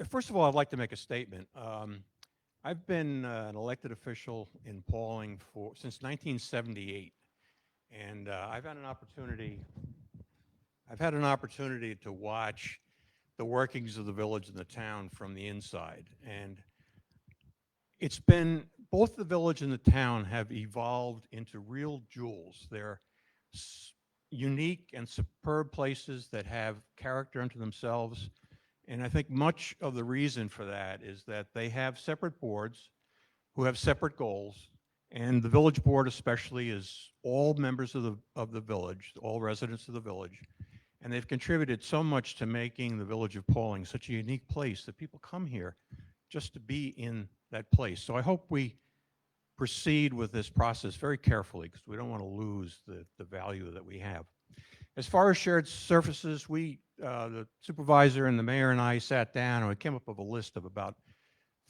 First of all, I'd like to make a statement. I've been an elected official in Pawling since 1978, and I've had an opportunity to watch the workings of the village and the town from the inside. And it's been, both the village and the town have evolved into real jewels. They're unique and superb places that have character unto themselves. And I think much of the reason for that is that they have separate boards who have separate goals. And the village board especially is all members of the village, all residents of the village. And they've contributed so much to making the village of Pawling such a unique place that people come here just to be in that place. So I hope we proceed with this process very carefully because we don't want to lose the value that we have. As far as shared services, the supervisor and the mayor and I sat down and we came up with a list of about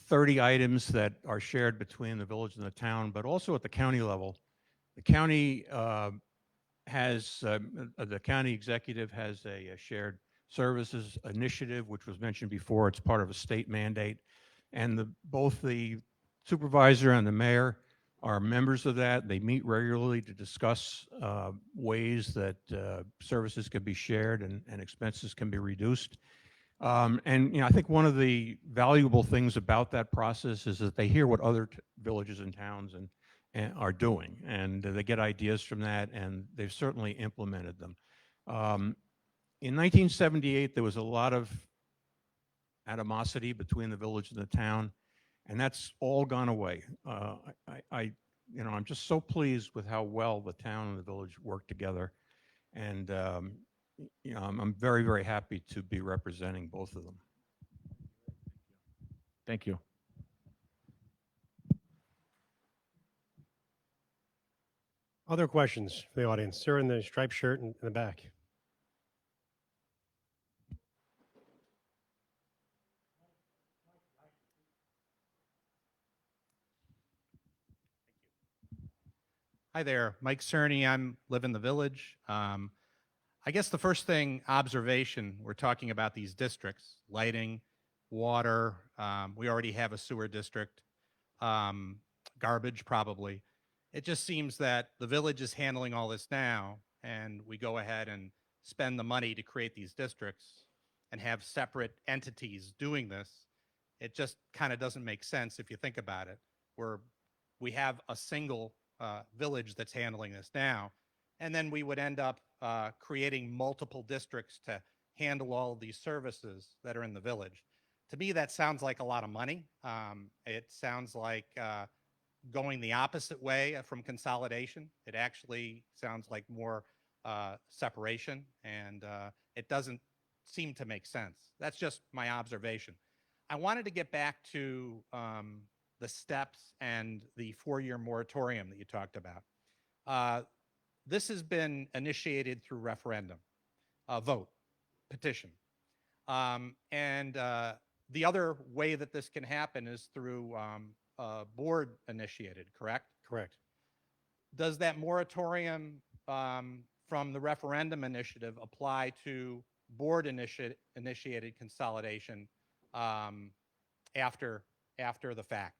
30 items that are shared between the village and the town, but also at the county level. The county the county executive has a shared services initiative, which was mentioned before. It's part of a state mandate. And both the supervisor and the mayor are members of that. They meet regularly to discuss ways that services can be shared and expenses can be reduced. And I think one of the valuable things about that process is that they hear what other villages and towns and are doing, and they get ideas from that, and they've certainly implemented them. In 1978, there was a lot of animosity between the village and the town, and that's all gone away. I'm just so pleased with how well the town and the village work together, and I'm very, very happy to be representing both of them. Thank you. Other questions for the audience? Sir in the striped shirt in the back. Hi there, Mike Cerny. Live in the village. I guess the first thing, observation, we're talking about these districts, lighting, water. We already have a sewer district, garbage probably. It just seems that the village is handling all this now, and we go ahead and spend the money to create these districts and have separate entities doing this. It just kind of doesn't make sense if you think about it. We have a single village that's handling this now, and then we would end up creating multiple districts to handle all of these services that are in the village. To me, that sounds like a lot of money. It sounds like going the opposite way from consolidation. It actually sounds like more separation, and it doesn't seem to make sense. That's just my observation. I wanted to get back to the steps and the 4-year moratorium that you talked about. This has been initiated through referendum, vote, petition. And the other way that this can happen is through board initiated, correct? Correct. Does that moratorium from the referendum initiative apply to board initiated consolidation after the fact?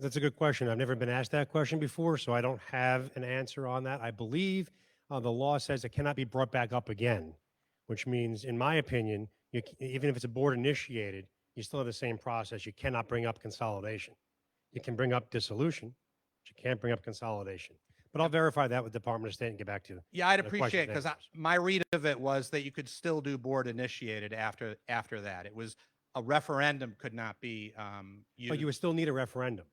That's a good question. I've never been asked that question before, so I don't have an answer on that. I believe the law says it cannot be brought back up again, which means, in my opinion, even if it's a board initiated, you still have the same process. You cannot bring up consolidation. You can bring up dissolution, but you can't bring up consolidation. But I'll verify that with Department of State and get back to you. Yeah, I'd the question appreciate it, and because answers. my read of it was that you could still do board initiated after that. It was a referendum could not be used. But you would still need a referendum.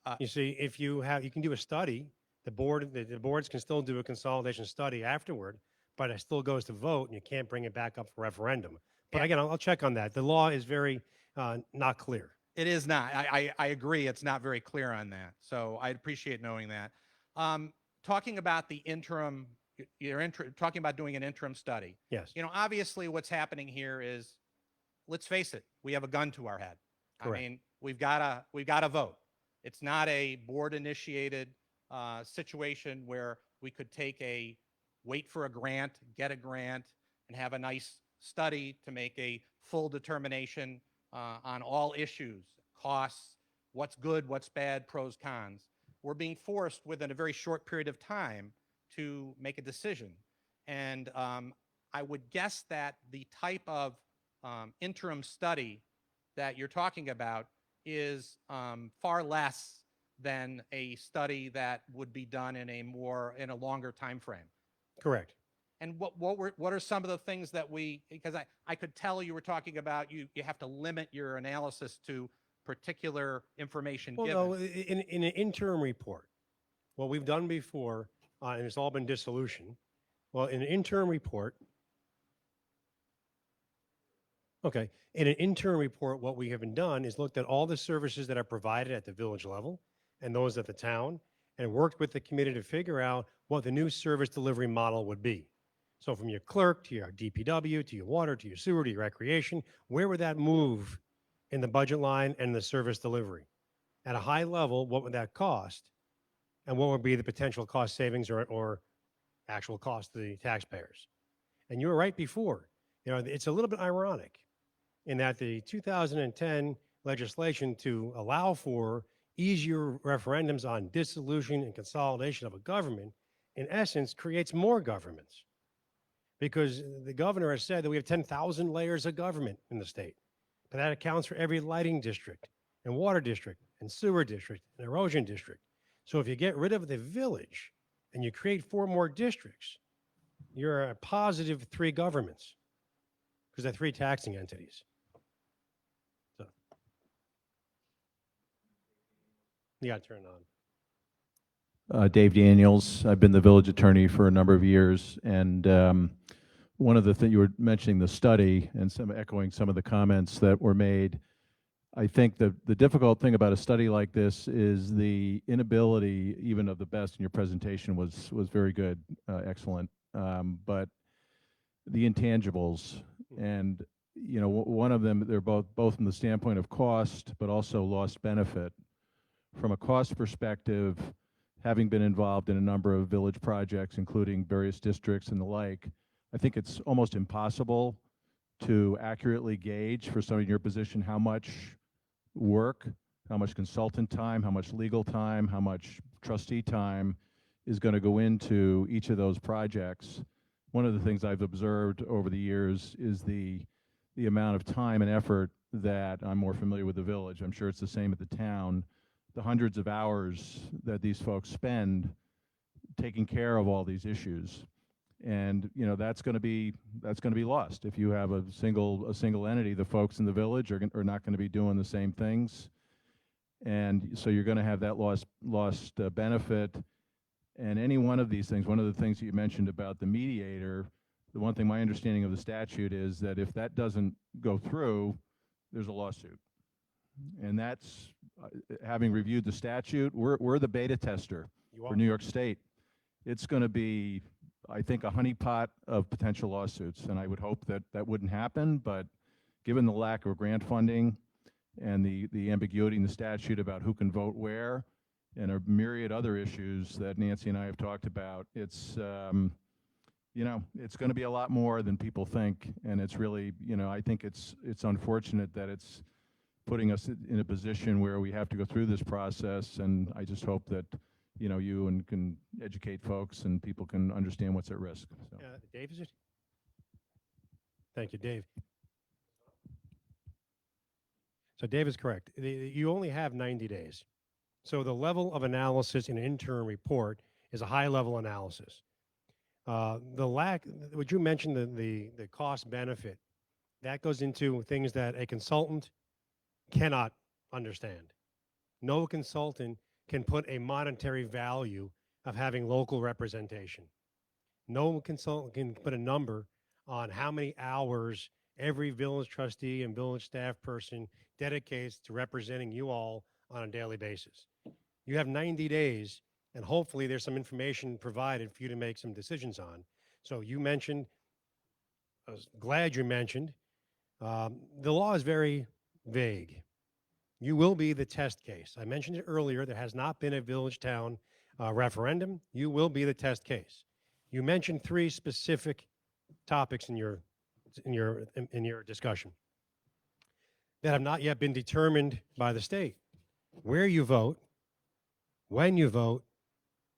Uh, You see, if you can do a study, the boards can still do a consolidation study afterward, but it still goes to vote, and you can't bring it back up for referendum. But Yeah. again, I'll check on that. The law is very not clear. It is not. I agree. It's not very clear on that. So I'd appreciate knowing that. Talking about the interim, talking about doing an interim study. Yes, Obviously what's happening here is, let's face it, we have a gun to our head. Correct. I mean, we've got to vote. It's not a board initiated situation where we could wait for a grant, get a grant, and have a nice study to make a full determination on all issues, costs, what's good, what's bad, pros, cons. We're being forced within a very short period of time to make a decision. And I would guess that the type of interim study that you're talking about is far less than a study that would be done in a longer time frame. correct. And what are some of the things that because I could tell you were talking about you have to limit your analysis to particular information Well, given. no, in an interim report, what we've done before, and it's all been dissolution. Well, in an interim report, okay, in an interim report, what we have been done is looked at all the services that are provided at the village level and those at the town, and worked with the committee to figure out what the new service delivery model would be. So from your clerk to your DPW, to your water, to your sewer, to your recreation, where would that move in the budget line and the service delivery? At a high level, what would that cost? And what would be the potential cost savings or actual cost to the taxpayers? And you were right before. It's a little bit ironic in that the 2010 legislation to allow for easier referendums on dissolution and consolidation of a government, in essence, creates more governments. Because the governor has said that we have 10,000 layers of government in the state. But that accounts for every lighting district and water district and sewer district and erosion district. So if you get rid of the village and you create 4 more districts, you're a positive 3 governments because they're 3 taxing entities. So you got to turn it on. Dave Daniels. I've been the village attorney for a number of years, and one of the things you were mentioning, the study, and echoing some of the comments that were made. I think the difficult thing about a study like this is the inability, even of the best, in your presentation was very good, excellent, but the intangibles, and one of them, they're both from the standpoint of cost, but also lost benefit. From a cost perspective, having been involved in a number of village projects, including various districts and the like, I think it's almost impossible to accurately gauge for someone in your position how much work, how much consultant time, how much legal time, how much trustee time is going to go into each of those projects. One of the things I've observed over the years is the amount of time and effort that I'm more familiar with the village. I'm sure it's the same at the town. The hundreds of hours that these folks spend taking care of all these issues, and that's going to be lost if you have a single entity. The folks in the village are not going to be doing the same things, and so you're going to have that lost benefit. And any one of these things, one of the things that you mentioned about the mediator, the one thing my understanding of the statute is that if that doesn't go through, there's a lawsuit. And that's, having reviewed the statute, we're the beta tester for New York State. It's going to be, I think, a honeypot of potential lawsuits, and I would hope that that wouldn't happen, but given the lack of grant funding and the ambiguity in the statute about who can vote where, and a myriad other issues that Nancy and I have talked about, it's it's going to be a lot more than people think, and it's really, I think it's unfortunate that it's putting us in a position where we have to go through this process, and I just hope that you can educate folks and people can understand what's at risk. So. Dave, is it? Thank you, Dave. So Dave is correct. You only have 90 days. So the level of analysis in an interim report is a high-level analysis. Would you mention the cost benefit? That goes into things that a consultant cannot understand. No consultant can put a monetary value of having local representation. No consultant can put a number on how many hours every village trustee and village staff person dedicates to representing you all on a daily basis. You have 90 days, and hopefully there's some information provided for you to make some decisions on. So you mentioned, I was glad you mentioned, the law is very vague. You will be the test case. I mentioned it earlier, there has not been a village town referendum. You will be the test case. You mentioned 3 specific topics in your discussion that have not yet been determined by the state. Where you vote, when you vote,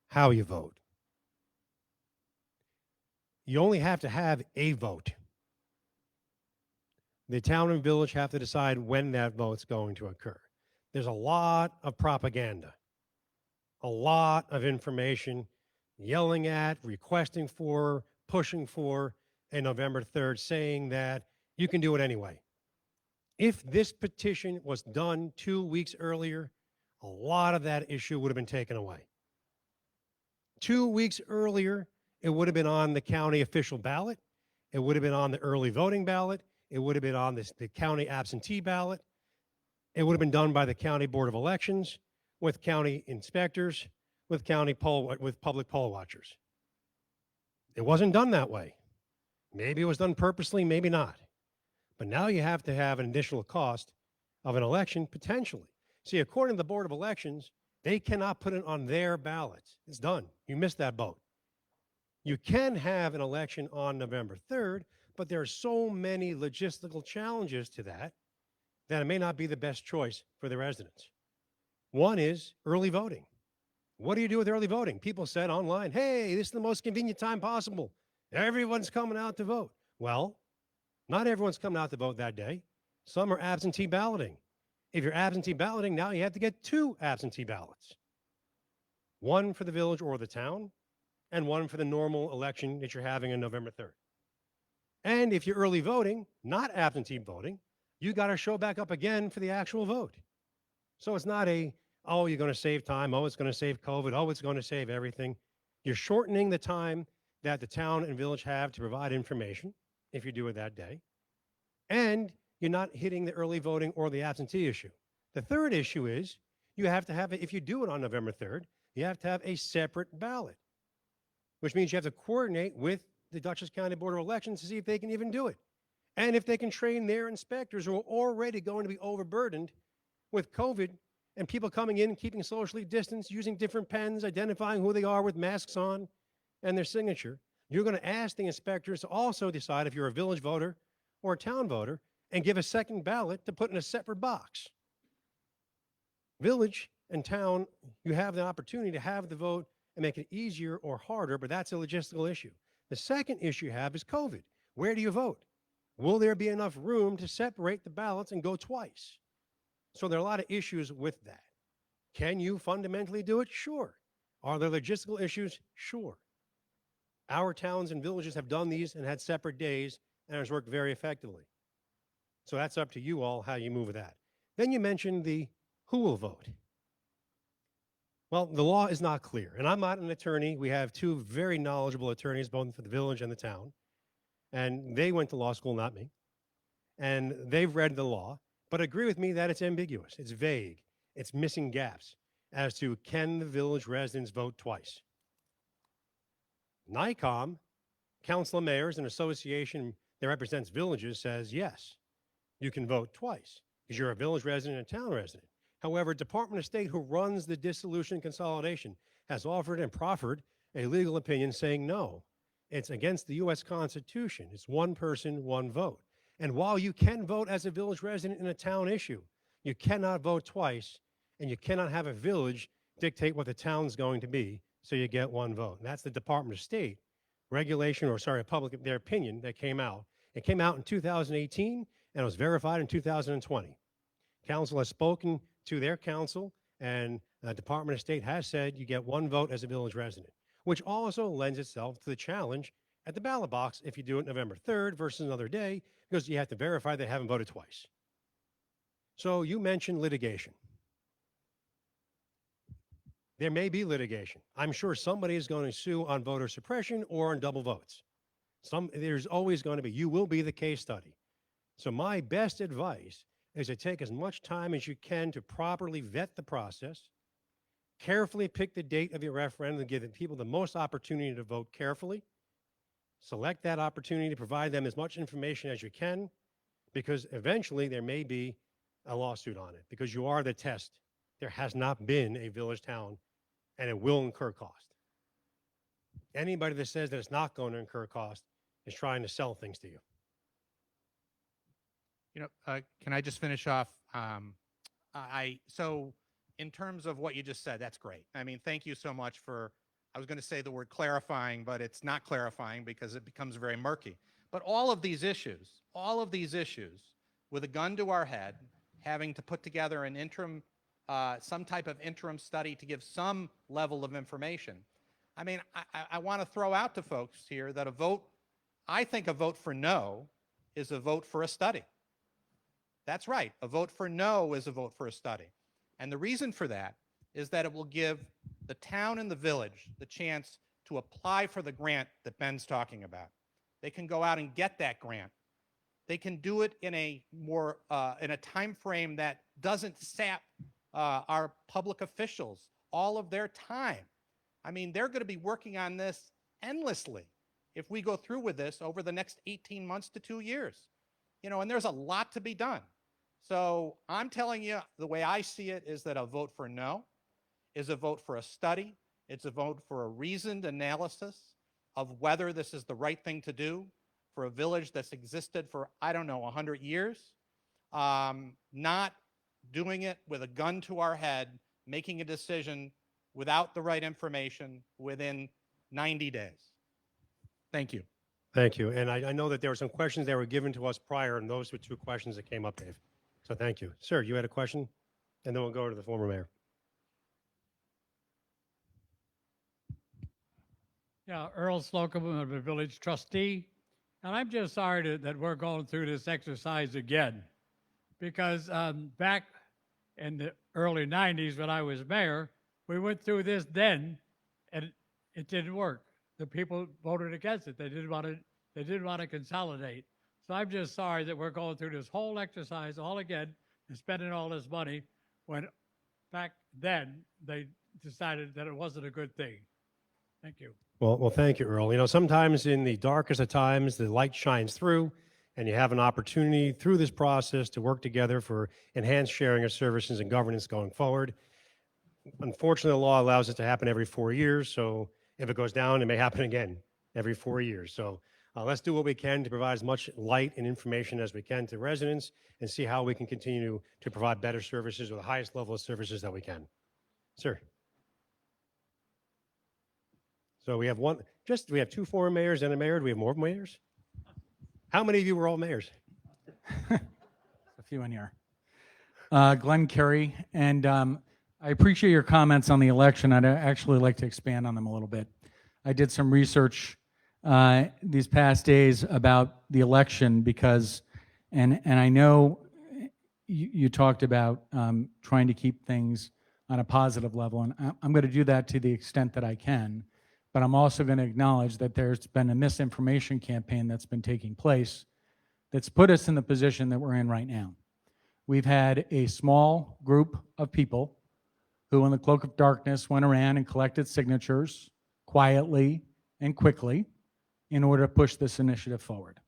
how you vote. You only have to have a vote. The town and village have to decide when that vote's going to occur. There's a lot of propaganda, a lot of information yelling at, requesting for, pushing for a November 3rd, saying that you can do it anyway. If this petition was done 2 weeks earlier, a lot of that issue would have been taken away. 2 weeks earlier, it would have been on the county official ballot. It would have been on the early voting ballot. It would have been on the county absentee ballot. It would have been done by the county board of elections with county inspectors, with public poll watchers. It wasn't done that way. Maybe it was done purposely, maybe not. But now you have to have an additional cost of an election potentially. See, according to the Board of Elections, they cannot put it on their ballots. It's done. You missed that boat. You can have an election on November 3rd, but there are so many logistical challenges to that that it may not be the best choice for the residents. One is early voting. What do you do with early voting? People said online, hey, this is the most convenient time possible. Everyone's coming out to vote. Well, not everyone's coming out to vote that day. Some are absentee balloting. If you're absentee balloting, now you have to get 2 absentee ballots. One for the village or the town, and one for the normal election that you're having on November 3rd. And if you're early voting, not absentee voting, you got to show back up again for the actual vote. So it's not a, oh, you're going to save time. Oh, it's going to save COVID. Oh, it's going to save everything. You're shortening the time that the town and village have to provide information if you do it that day. And you're not hitting the early voting or the absentee issue. The third issue is you have to have, if you do it on November 3rd, you have to have a separate ballot, which means you have to coordinate with the Dutchess County Board of Elections to see if they can even do it. And if they can train their inspectors who are already going to be overburdened with COVID and people coming in, keeping socially distanced, using different pens, identifying who they are with masks on and their signature. You're going to ask the inspectors to also decide if you're a village voter or a town voter and give a second ballot to put in a separate box. Village and town, you have the opportunity to have the vote and make it easier or harder, but that's a logistical issue. The second issue you have is COVID. Where do you vote? Will there be enough room to separate the ballots and go twice? So there are a lot of issues with that. Can you fundamentally do it? Sure. Are there logistical issues? Sure. Our towns and villages have done these and had separate days, and it has worked very effectively. So that's up to you all how you move with that. Then you mentioned the who will vote. Well, the law is not clear, and I'm not an attorney. We have 2 very knowledgeable attorneys, both for the village and the town, and they went to law school, not me, and they've read the law, but agree with me that it's ambiguous, it's vague, it's missing gaps as to can the village residents vote twice. NICOM, Council of Mayors, an association that represents villages, says yes, you can vote twice because you're a village resident and a town resident. However, Department of State, who runs the Dissolution Consolidation, has offered and proffered a legal opinion saying no. It's against the U.S. Constitution. It's one person, one vote. And while you can vote as a village resident in a town issue, you cannot vote twice, and you cannot have a village dictate what the town's going to be, so you get one vote. And that's the Department of State regulation, or sorry, their opinion that came out. It came out in 2018, and it was verified in 2020. Council has spoken to their council, and the Department of State has said you get one vote as a village resident, which also lends itself to the challenge at the ballot box if you do it November 3rd versus another day, because you have to verify they haven't voted twice. So you mentioned litigation. There may be litigation. I'm sure somebody is going to sue on voter suppression or on double votes. There's always going to be. You will be the case study. So my best advice is to take as much time as you can to properly vet the process, carefully pick the date of your referendum, and give the people the most opportunity to vote carefully. Select that opportunity to provide them as much information as you can, because eventually there may be a lawsuit on it, because you are the test. There has not been a village town, and it will incur cost. Anybody that says that it's not going to incur cost is trying to sell things to you. Can I just finish off? So in terms of what you just said, that's great. I mean, thank you so much for, I was going to say the word clarifying, but it's not clarifying because it becomes very murky. But all of these issues, with a gun to our head, having to put together an interim, some type of interim study to give some level of information. I mean, I want to throw out to folks here that I think a vote for no is a vote for a study. That's right. A vote for no is a vote for a study. And the reason for that is that it will give the town and the village the chance to apply for the grant that Ben's talking about. They can go out and get that grant. They can do it in a more in a time frame that doesn't sap our public officials all of their time. I mean, they're going to be working on this endlessly if we go through with this over the next 18 months to 2 years. And there's a lot to be done. So I'm telling you, the way I see it is that a vote for no is a vote for a study. It's a vote for a reasoned analysis of whether this is the right thing to do for a village that's existed for, 100 years. Not doing it with a gun to our head making a decision without the right information within 90 days. Thank you. Thank you. And I know that there were some questions that were given to us prior, and those were two questions that came up, Dave. So thank you. Sir, you had a question? And then we'll go to the former mayor. Yeah, Earl Slocum, I'm a village trustee, and I'm just sorry that we're going through this exercise again. Because back in the early 90s when I was mayor, we went through this then, and it didn't work. The people voted against it. They didn't want to consolidate. So I'm just sorry that we're going through this whole exercise all again and spending all this money when back then they decided that it wasn't a good thing. Thank you. Well, thank you, Earl. You know, sometimes in the darkest of times, the light shines through, and you have an opportunity through this process to work together for enhanced sharing of services and governance going forward. Unfortunately, the law allows it to happen every 4 years, so if it goes down, it may happen again every 4 years. So let's do what we can to provide as much light and information as we can to residents and see how we can continue to provide better services or the highest level of services that we can. Sir. So we have we have two former mayors and a mayor. Do we have more mayors? How many of you were all mayors? A few in here. Glenn Carey, and I appreciate your comments on the election. I'd actually like to expand on them a little bit. I did some research these past days about the election because, and I know you talked about trying to keep things on a positive level, and I'm going to do that to the extent that I can. But I'm also going to acknowledge that there's been a misinformation campaign that's been taking place that's put us in the position that we're in right now. We've had a small group of people who, in the cloak of darkness, went around and collected signatures quietly and quickly in order to push this initiative forward.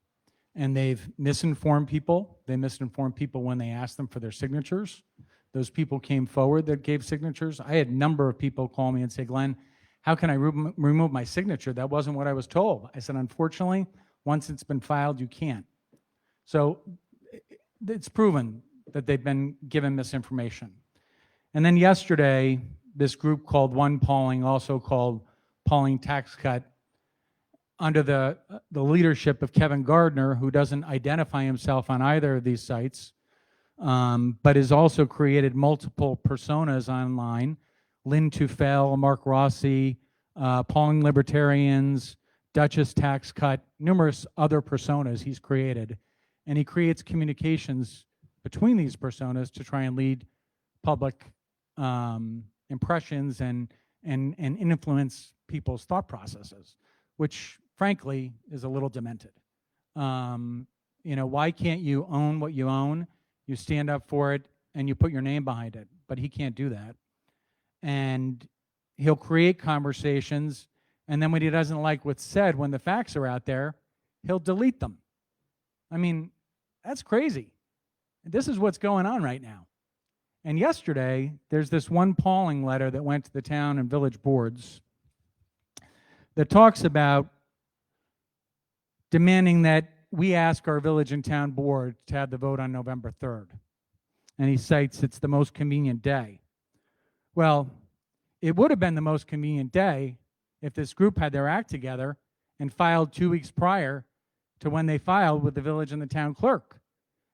And they've misinformed people. They misinformed people when they asked them for their signatures. Those people came forward that gave signatures. I had a number of people call me and say, Glenn, how can I remove my signature? That wasn't what I was told. I said, unfortunately, once it's been filed, you can't. So it's proven that they've been given misinformation. And then yesterday, this group called One Pawling, also called Pawling Tax Cut, under the leadership of Kevin Gardner, who doesn't identify himself on either of these sites, but has also created multiple personas online. Lynn Tufel, Mark Rossi, Pawling Libertarians, Duchess Tax Cut, numerous other personas he's created. And he creates communications between these personas to try and lead public impressions and influence people's thought processes, which frankly is a little demented. You know, why can't you own what you own? You stand up for it and you put your name behind it, but he can't do that. And he'll create conversations, and then when he doesn't like what's said, when the facts are out there, he'll delete them. I mean, that's crazy. This is what's going on right now. And yesterday, there's this One Pawling letter that went to the town and village boards that talks about demanding that we ask our village and town board to have the vote on November 3rd. And he cites it's the most convenient day. Well, it would have been the most convenient day if this group had their act together and filed 2 weeks prior to when they filed with the village and the town clerk,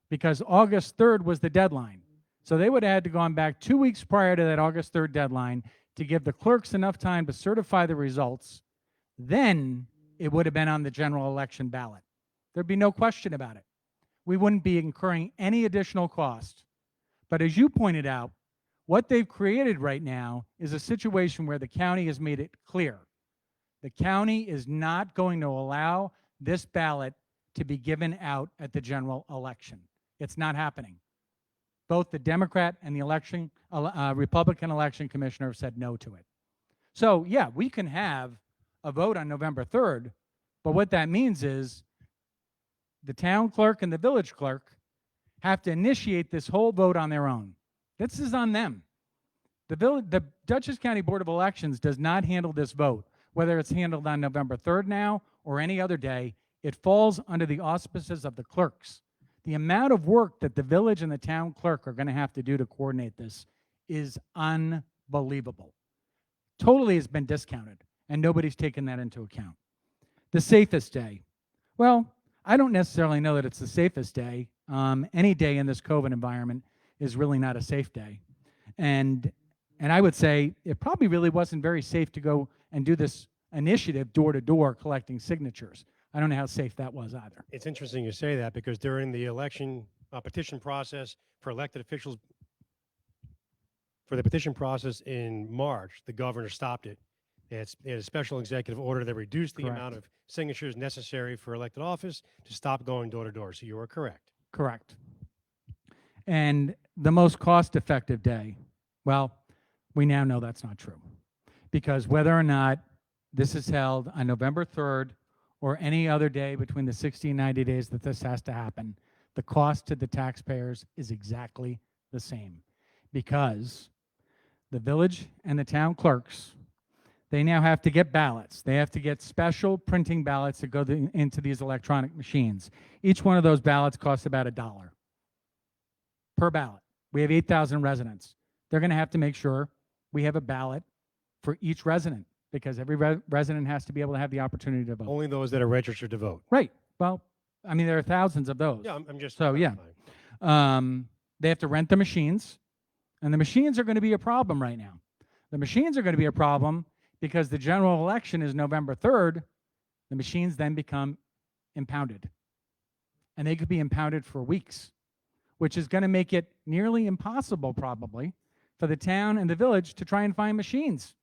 because August 3rd was the deadline. So they would have had to gone back 2 weeks prior to that August 3rd deadline to give the clerks enough time to certify the results. Then it would have been on the general election ballot. There'd be no question about it. We wouldn't be incurring any additional cost. But as you pointed out, what they've created right now is a situation where the county has made it clear. The county is not going to allow this ballot to be given out at the general election. It's not happening. Both the Democrat and the Republican election commissioner have said no to it. So yeah, we can have a vote on November 3rd, but what that means is the town clerk and the village clerk have to initiate this whole vote on their own. This is on them. The Dutchess County Board of Elections does not handle this vote, whether it's handled on November 3rd now or any other day. It falls under the auspices of the clerks. The amount of work that the village and the town clerk are going to have to do to coordinate this is unbelievable. Totally has been discounted, and nobody's taken that into account. The safest day. Well, I don't necessarily know that it's the safest day. Any day in this COVID environment is really not a safe day. And I would say it probably really wasn't very safe to go and do this initiative door to door collecting signatures. I don't know how safe that was either. It's interesting you say that because during the election petition process for elected officials, for the petition process in March, the governor stopped it. They had a special executive order that reduced the amount of signatures necessary for elected office to stop going door to door. So you are correct. Correct. And the most cost-effective day, well, we now know that's not true. Because whether or not this is held on November 3rd or any other day between the 60 and 90 days that this has to happen, the cost to the taxpayers is exactly the same. Because the village and the town clerks, they now have to get ballots. They have to get special printing ballots that go into these electronic machines. Each one of those ballots costs about $1 per ballot. We have 8,000 residents. They're going to have to make sure we have a ballot for each resident because every resident has to be able to have the opportunity to vote. Only those that are registered to vote. Right. Well, I mean, there are thousands of those. Yeah, I'm just. So, yeah. They have to rent the machines, and the machines are going to be a problem right now. The machines are going to be a problem because the general election is November 3rd. The machines then become impounded, and they could be impounded for weeks, which is going to make it nearly impossible, probably, for the town and the village to try and find machines.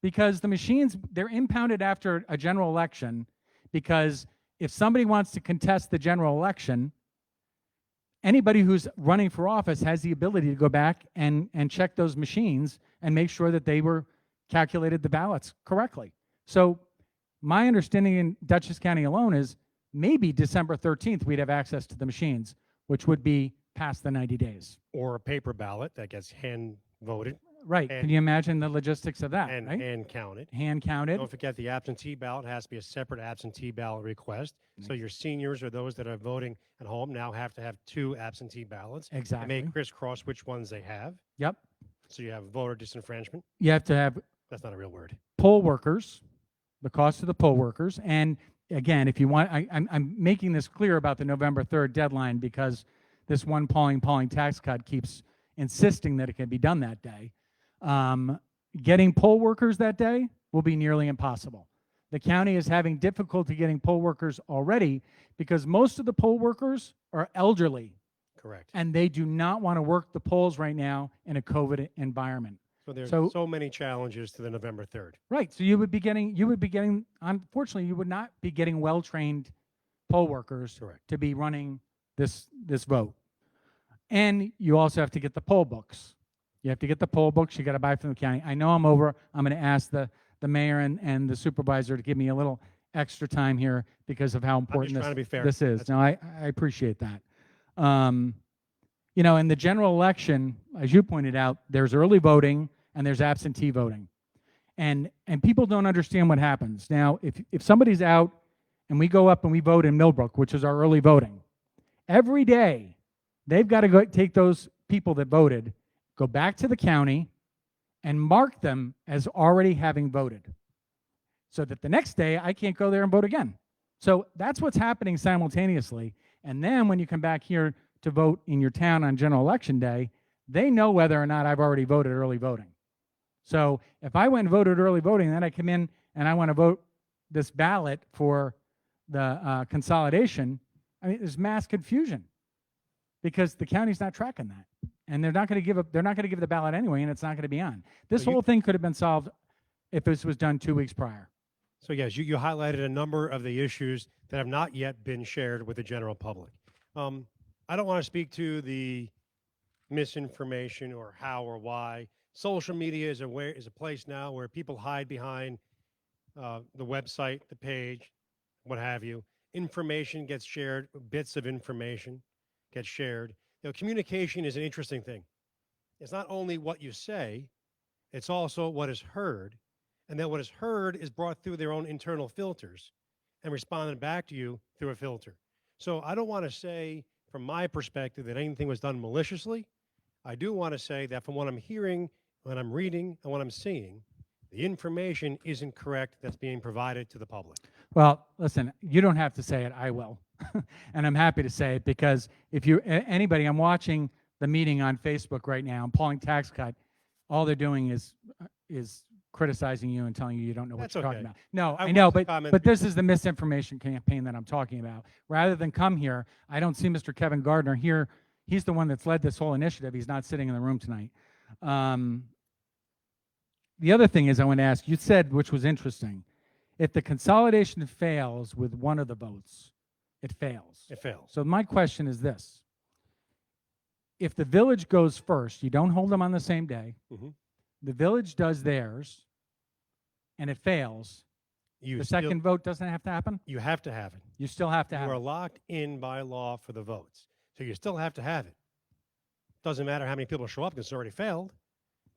Because the machines, they're impounded after a general election, because if somebody wants to contest the general election, anybody who's running for office has the ability to go back and check those machines and make sure that they were calculated the ballots correctly. So my understanding in Dutchess County alone is maybe December 13th we'd have access to the machines, which would be past the 90 days. Or a paper ballot that gets hand voted Right. And- Can you imagine the logistics of that, and right? hand counted. Hand counted. Don't forget the absentee ballot has to be a separate absentee ballot request. So your seniors or those that are voting at home now have to have 2 absentee ballots. And Exactly. they crisscross which ones they have. Yep. So you have voter disenfranchisement. You have to have That's not a real word. poll workers, the cost of the poll workers. And again, if you want, I'm making this clear about the November 3rd deadline because this one Pawling tax cut keeps insisting that it can be done that day. Getting poll workers that day will be nearly impossible. The county is having difficulty getting poll workers already because most of the poll workers are elderly Correct. and they do not want to work the polls right now in a COVID environment. So there's so- so many challenges to the November 3rd. Right. So you would be getting, unfortunately, you would not be getting well-trained poll workers Correct. to be running this vote. And you also have to get the poll books. You have to get the poll books. You got to buy from the county. I know I'm over. I'm going to ask the mayor and the supervisor to give me a little extra time here because of how important trying to be fair. this is. That's No, I appreciate that. You know, in the general election, as you pointed out, there's early voting and there's absentee voting. And people don't understand what happens. Now, if somebody's out and we go up and we vote in Millbrook, which is our early voting, every day they've got to go take those people that voted, go back to the county and mark them as already having voted so that the next day I can't go there and vote again. So that's what's happening simultaneously. And then when you come back here to vote in your town on general election day, they know whether or not I've already voted early voting. So if I went and voted early voting, then I come in and I want to vote this ballot for the consolidation, I mean, there's mass confusion because the county's not tracking that. And they're not going to give the ballot anyway, and it's not going to be on. This So you- whole thing could have been solved if this was done 2 weeks prior. So yes, you highlighted a number of the issues that have not yet been shared with the general public. I don't want to speak to the misinformation or how or why. Social media is a place now where people hide behind the website, the page, what have you. Information gets shared, bits of information get shared. You know, communication is an interesting thing. It's not only what you say, it's also what is heard. And then what is heard is brought through their own internal filters and responded back to you through a filter. So I don't want to say, from my perspective, that anything was done maliciously. I do want to say that from what I'm hearing, what I'm reading, and what I'm seeing, the information isn't correct that's being provided to the public. Well, listen, you don't have to say it, I will. And I'm happy to say it because if you, anybody, I'm watching the meeting on Facebook right now, Pawling tax cut, all they're doing is criticizing you and telling you you don't know what That's you're talking okay. about. No, I I know, want to but comment but this is the misinformation campaign that I'm talking about. Rather than come here, I don't see Mr. Kevin Gardner here. He's the one that's led this whole initiative. He's not sitting in the room tonight. The other thing is I want to ask, you said, which was interesting, if the consolidation fails with one of the votes, it fails. It fails. So my question is this. If the village goes first, you don't hold them on the same day, Mhm. the village does theirs, and it fails, You the still- second vote doesn't have to happen? You have to have it. You still have to You have are it. locked in by law for the votes. So you still have to have it. Doesn't matter how many people show up because it's already failed,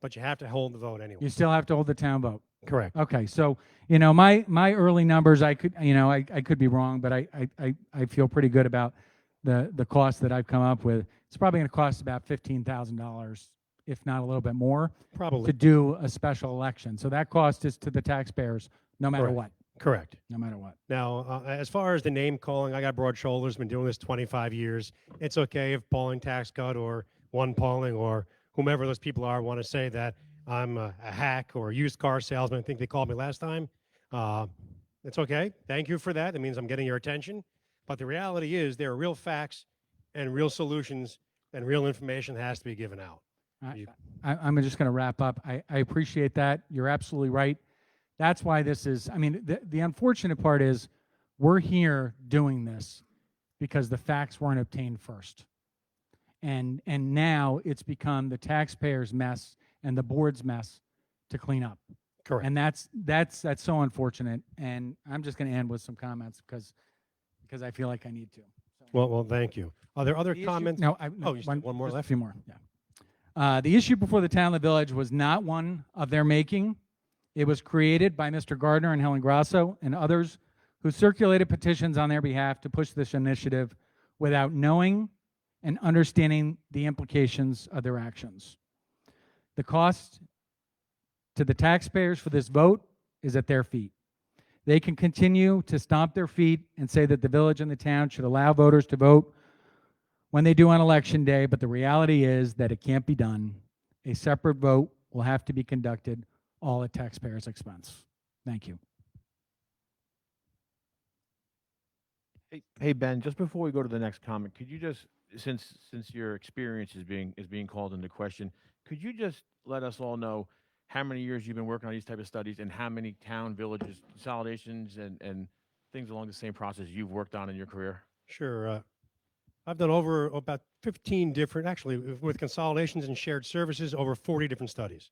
but you have to hold the vote anyway. You still have to hold the town vote. Correct. Okay, so my early numbers, I could be wrong, but I feel pretty good about the cost that I've come up with. It's probably going to cost about $15,000, if not a little bit more, Probably. to do a special election. So that cost is to the taxpayers, no matter Correct. what. Correct. No matter what. Now, as far as the name calling, I got broad shoulders, been doing this 25 years. It's okay if Pawling Tax Cut or One Pawling or whomever those people are want to say that I'm a hack or a used car salesman. I think they called me last time. It's okay. Thank you for that. It means I'm getting your attention. But the reality is there are real facts and real solutions and real information that has to be given out. I'm just going to wrap up. I appreciate that. You're absolutely right. That's why this is, the unfortunate part is we're here doing this because the facts weren't obtained first. And now it's become the taxpayers' mess and the board's mess to clean up. Correct. And that's so unfortunate. And I'm just going to end with some comments because I feel like I need to. Well, thank you. Are there other The issue- comments? No, Oh, you still have one more just left? A few more. Yeah. The issue before the town of the village was not one of their making. It was created by Mr. Gardner and Helen Grasso and others who circulated petitions on their behalf to push this initiative without knowing and understanding the implications of their actions. The cost to the taxpayers for this vote is at their feet. They can continue to stomp their feet and say that the village and the town should allow voters to vote when they do on election day, but the reality is that it can't be done. A separate vote will have to be conducted, all at taxpayers' expense. Thank you. Hey, Ben, just before we go to the next comment, could you just, since your experience is being called into question, could you just let us all know how many years you've been working on these type of studies and how many town, villages, consolidations, and things along the same process you've worked on in your career? Sure. I've done over about 15 different, actually, with consolidations and shared services, over 40 different studies.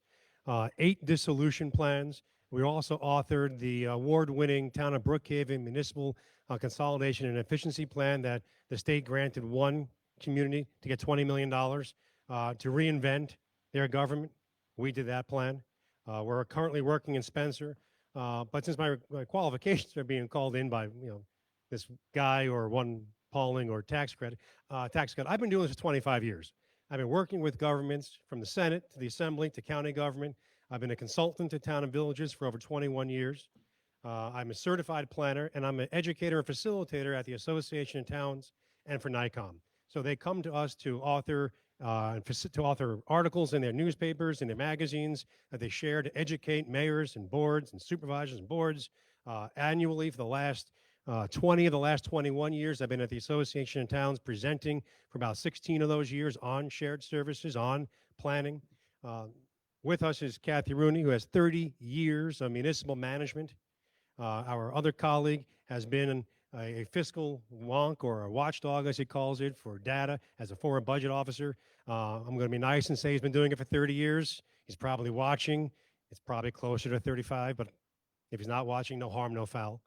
8 dissolution plans. We also authored the award-winning Town of Brookhaven Municipal Consolidation and Efficiency Plan that the state granted one community to get $20 million to reinvent their government. We did that plan. We're currently working in Spencer, but since my qualifications are being called in by this guy or One Pawling or tax cut, I've been doing this for 25 years. I've been working with governments from the Senate to the Assembly to county government. I've been a consultant to town and villages for over 21 years. I'm a certified planner, and I'm an educator and facilitator at the Association of Towns and for NICOM. So they come to us to author articles in their newspapers, in their magazines that they share to educate mayors and boards and supervisors and boards annually for the last 20 of the last 21 years. I've been at the Association of Towns presenting for about 16 of those years on shared services, on planning. With us is Kathy Rooney, who has 30 years of municipal management. Our other colleague has been a fiscal wonk or a watchdog, as he calls it, for data as a former budget officer. I'm going to be nice and say he's been doing it for 30 years. He's probably watching. It's probably closer to 35, but if he's not watching, no harm, no foul.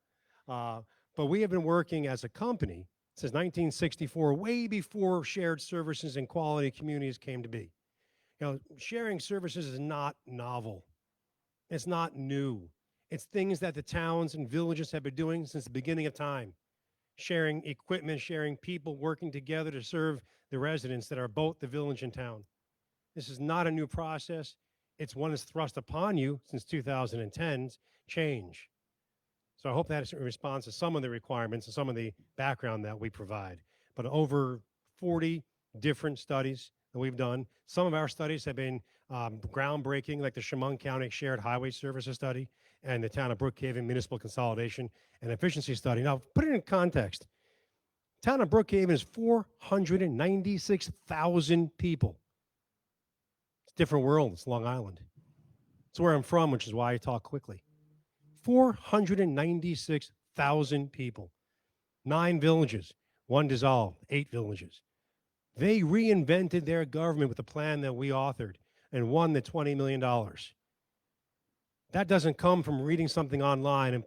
But we have been working as a company since 1964, way before shared services and quality communities came to be. Sharing services is not novel. It's not new. It's things that the towns and villages have been doing since the beginning of time. Sharing equipment, sharing people, working together to serve the residents that are both the village and town. This is not a new process. It's one that's thrust upon you since 2010's change. So I hope that is in response to some of the requirements and some of the background that we provide. But over 40 different studies that we've done. Some of our studies have been groundbreaking, like the Chemung County Shared Highway Services Study and the Town of Brookhaven Municipal Consolidation and Efficiency Study. Now, put it in context. Town of Brookhaven is 496,000 people. It's a different world. It's Long Island. It's where I'm from, which is why I talk quickly. 496,000 people. 9 villages, 1 dissolved, 8 villages. They reinvented their government with the plan that we authored and won the $20 million. That doesn't come from reading something online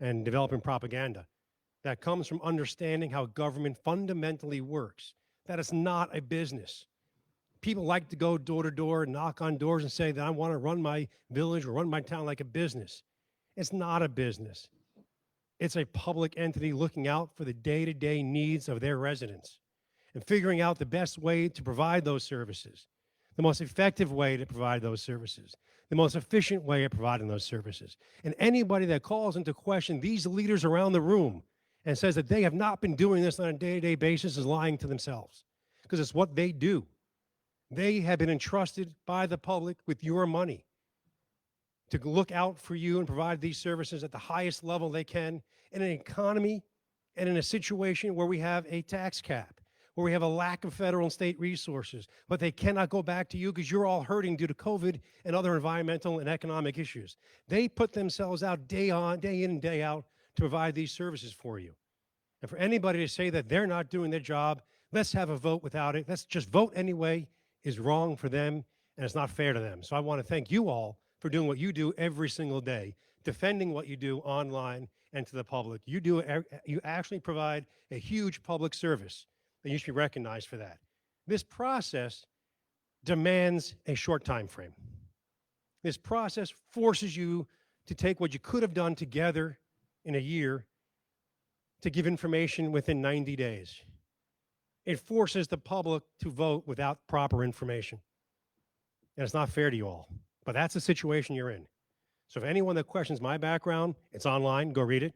and developing propaganda. That comes from understanding how government fundamentally works. That is not a business. People like to go door to door, knock on doors and say that I want to run my village or run my town like a business. It's not a business. It's a public entity looking out for the day-to-day needs of their residents and figuring out the best way to provide those services, the most effective way to provide those services, the most efficient way of providing those services. And anybody that calls into question these leaders around the room and says that they have not been doing this on a day-to-day basis is lying to themselves, because it's what they do. They have been entrusted by the public with your money to look out for you and provide these services at the highest level they can in an economy and in a situation where we have a tax cap, where we have a lack of federal and state resources, but they cannot go back to you because you're all hurting due to COVID and other environmental and economic issues. They put themselves out day in and day out to provide these services for you. And for anybody to say that they're not doing their job, let's have a vote without it, let's just vote anyway, is wrong for them and it's not fair to them. So I want to thank you all for doing what you do every single day, defending what you do online and to the public. You actually provide a huge public service, and you should be recognized for that. This process demands a short time frame. This process forces you to take what you could have done together in a year to give information within 90 days. It forces the public to vote without proper information. And it's not fair to you all. But that's the situation you're in. So if anyone that questions my background, it's online, go read it.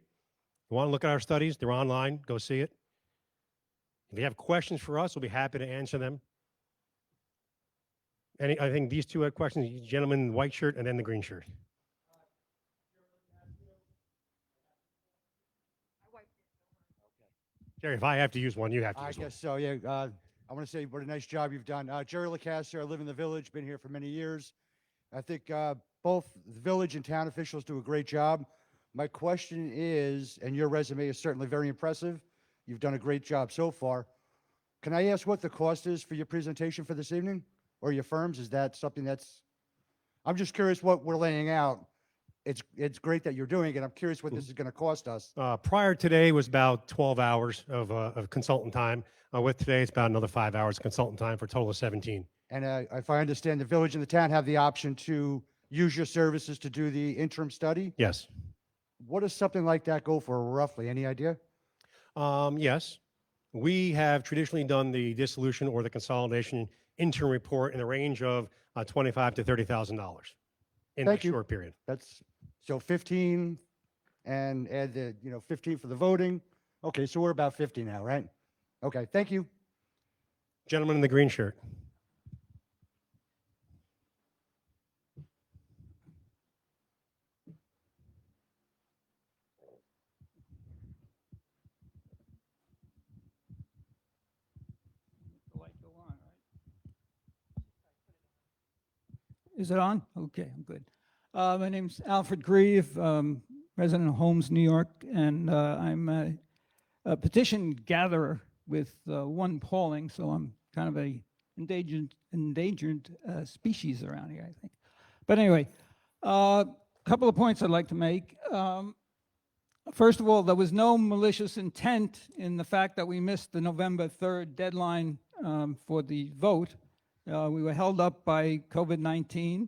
You want to look at our studies, they're online, go see it. If you have questions for us, we'll be happy to answer them. I think these two had questions, the gentleman in the white shirt and then the green shirt. Jerry, if I have to use one, you have to I use one. guess so, yeah. I want to say what a nice job you've done. Jerry LaCaster, I live in the village, been here for many years. I think both the village and town officials do a great job. My question is, and your resume is certainly very impressive. You've done a great job so far. Can I ask what the cost is for your presentation for this evening, or your firms? Is that something that's, I'm just curious what we're laying out. It's great that you're doing it. I'm curious what this is going to cost us. Prior today was about 12 hours of consultant time. With today, it's about another 5 hours of consultant time for a total of 17. And if I understand, the village and the town have the option to use your services to do the interim study. Yes. What does something like that go for roughly? Any idea? Yes. We have traditionally done the dissolution or the consolidation interim report in the range of $25,000 to $30,000 in Thank a you. short period. That's so 15 and add the 15 for the voting. Okay, so we're about 50 now, right? Okay, thank you. Gentleman in the green shirt. Is it on? Okay, I'm good. My name's Alfred Grieve, resident of Holmes, New York, and I'm a petition gatherer with one Pawling, so I'm kind of a endangered species around here, I think. But anyway, a couple of points I'd like to make. First of all, there was no malicious intent in the fact that we missed the November 3rd deadline for the vote. We were held up by COVID-19.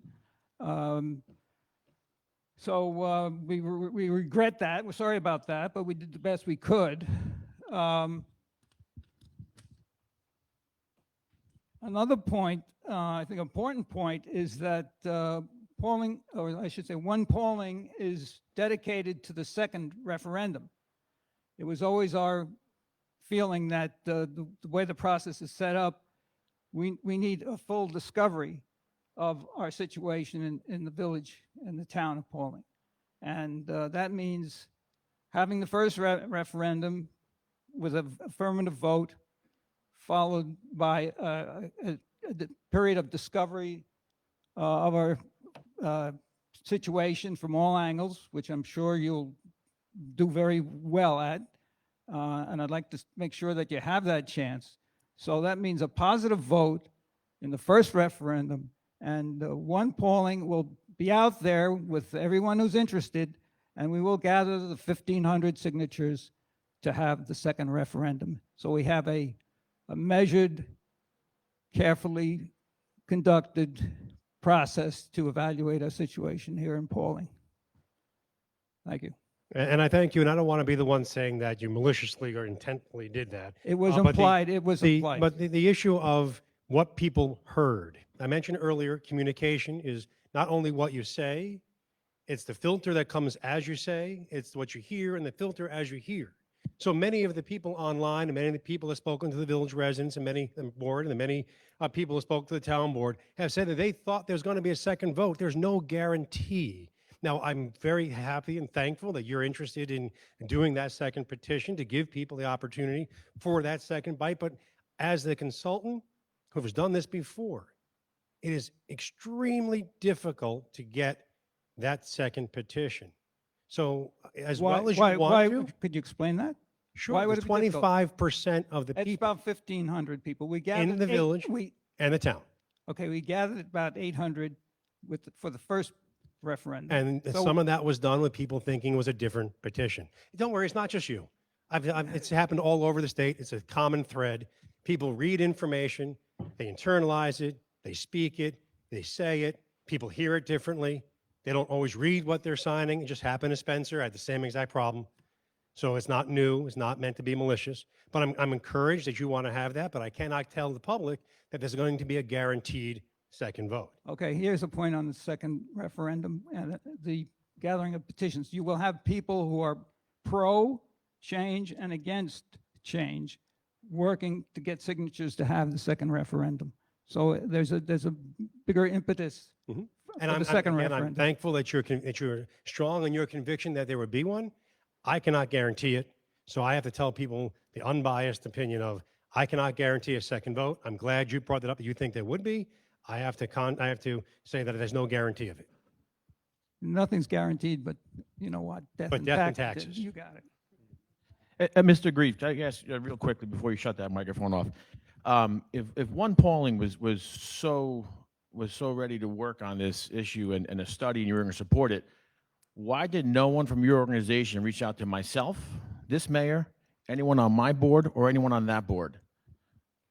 So we regret that. We're sorry about that, but we did the best we could. Another point, I think important point, is that polling, or I should say one polling is dedicated to the second referendum. It was always our feeling that the way the process is set up, we need a full discovery of our situation in the village and the town of Pawling. And that means having the first referendum with an affirmative vote, followed by a period of discovery of our situation from all angles, which I'm sure you'll do very well at. And I'd like to make sure that you have that chance. So that means a positive vote in the first referendum, and one polling will be out there with everyone who's interested, and we will gather the 1,500 signatures to have the second referendum. So we have a measured, carefully conducted process to evaluate our situation here in Pawling. Thank you. And I thank you, and I don't want to be the one saying that you maliciously or intently did that. It was But the- implied, it was implied. But the issue of what people heard, I mentioned earlier, communication is not only what you say, it's the filter that comes as you say, it's what you hear and the filter as you hear. So many of the people online and many of the people that have spoken to the village residents and many the board and the many people who spoke to the town board have said that they thought there's going to be a second vote. There's no guarantee. Now, I'm very happy and thankful that you're interested in doing that second petition to give people the opportunity for that second bite. But as the consultant who has done this before, it is extremely difficult to get that second petition. So as well as you want to, could you explain that? sure, why would it's it be difficult? 25% of the It's people about 1,500 people. We gathered in the village We, and the town. okay, we gathered about 800 for the first referendum. And So- some of that was done with people thinking it was a different petition. Don't worry, it's not just you. It's happened all over the state. It's a common thread. People read information, they internalize it, they speak it, they say it. People hear it differently. They don't always read what they're signing. It just happened to Spencer. I had the same exact problem. So it's not new. It's not meant to be malicious. But I'm encouraged that you want to have that, but I cannot tell the public that there's going to be a guaranteed second vote. Okay, here's a point on the second referendum and the gathering of petitions. You will have people who are pro change and against change working to get signatures to have the second referendum. So there's a bigger impetus Mhm. for the second I'm referendum. thankful that you're strong in your conviction that there would be one. I cannot guarantee it. So I have to tell people the unbiased opinion of, I cannot guarantee a second vote. I'm glad you brought that up, that you think there would be. I have to say that there's no guarantee of it. Nothing's guaranteed, but you know what? Death But and death and taxes. taxes. You got it. Mr. Grief, I guess real quickly before you shut that microphone off, if one polling was so ready to work on this issue and a study, and you were going to support it, why did no one from your organization reach out to myself, this mayor, anyone on my board, or anyone on that board?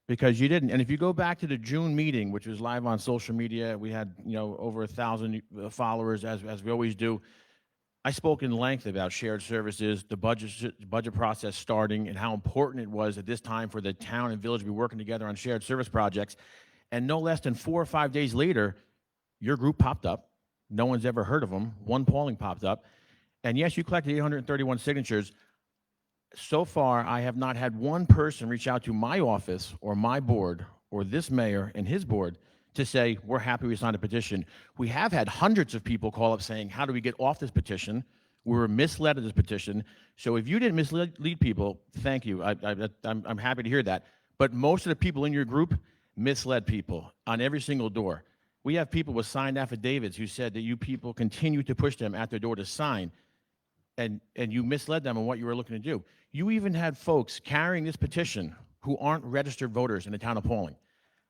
Because you didn't. And if you go back to the June meeting, which was live on social media, we had over 1,000 followers as we always do. I spoke in length about shared services, the budget process starting, and how important it was at this time for the town and village to be working together on shared service projects. And no less than 4 or 5 days later, your group popped up. No one's ever heard of them. One polling popped up. And yes, you collected 831 signatures. So far, I have not had one person reach out to my office or my board or this mayor and his board to say, we're happy we signed a petition. We have had hundreds of people call up saying, how do we get off this petition? We were misled at this petition. So if you didn't mislead people, thank you. I'm happy to hear that. But most of the people in your group misled people on every single door. We have people with signed affidavits who said that you people continue to push them at their door to sign, and you misled them on what you were looking to do. You even had folks carrying this petition who aren't registered voters in the town of Pawling.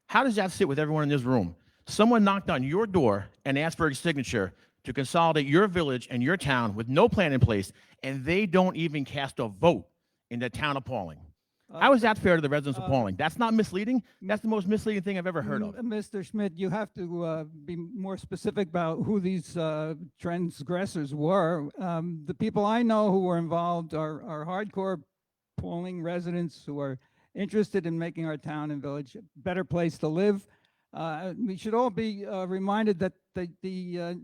How does that sit with everyone in this room? Someone knocked on your door and asked for a signature to consolidate your village and your town with no plan in place, and they don't even cast a vote in the town of Pawling. How is that fair to the residents of Pawling? That's not misleading? That's the most misleading thing I've ever heard of. Mr. Schmidt, you have to be more specific about who these transgressors were. The people I know who were involved are hardcore polling residents who are interested in making our town and village a better place to live. We should all be reminded that the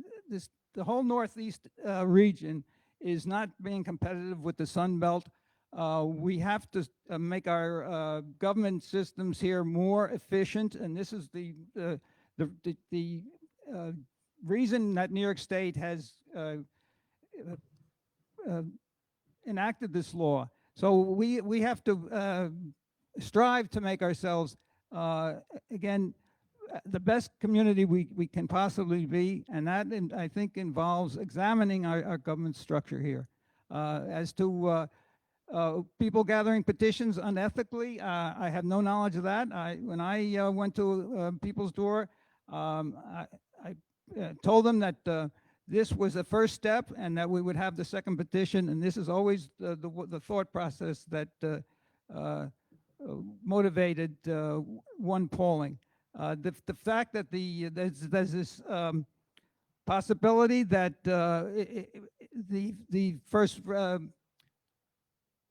whole Northeast region is not being competitive with the Sun Belt. We have to make our government systems here more efficient, and this is the reason that New York State has enacted this law. So we have to strive to make ourselves, again, the best community we can possibly be, and that I think involves examining our government structure here. As to people gathering petitions unethically, I have no knowledge of that. When I went to people's door, I told them that this was the first step and that we would have the second petition, and this is always the thought process that motivated one Pawling. The fact that there's this possibility that the first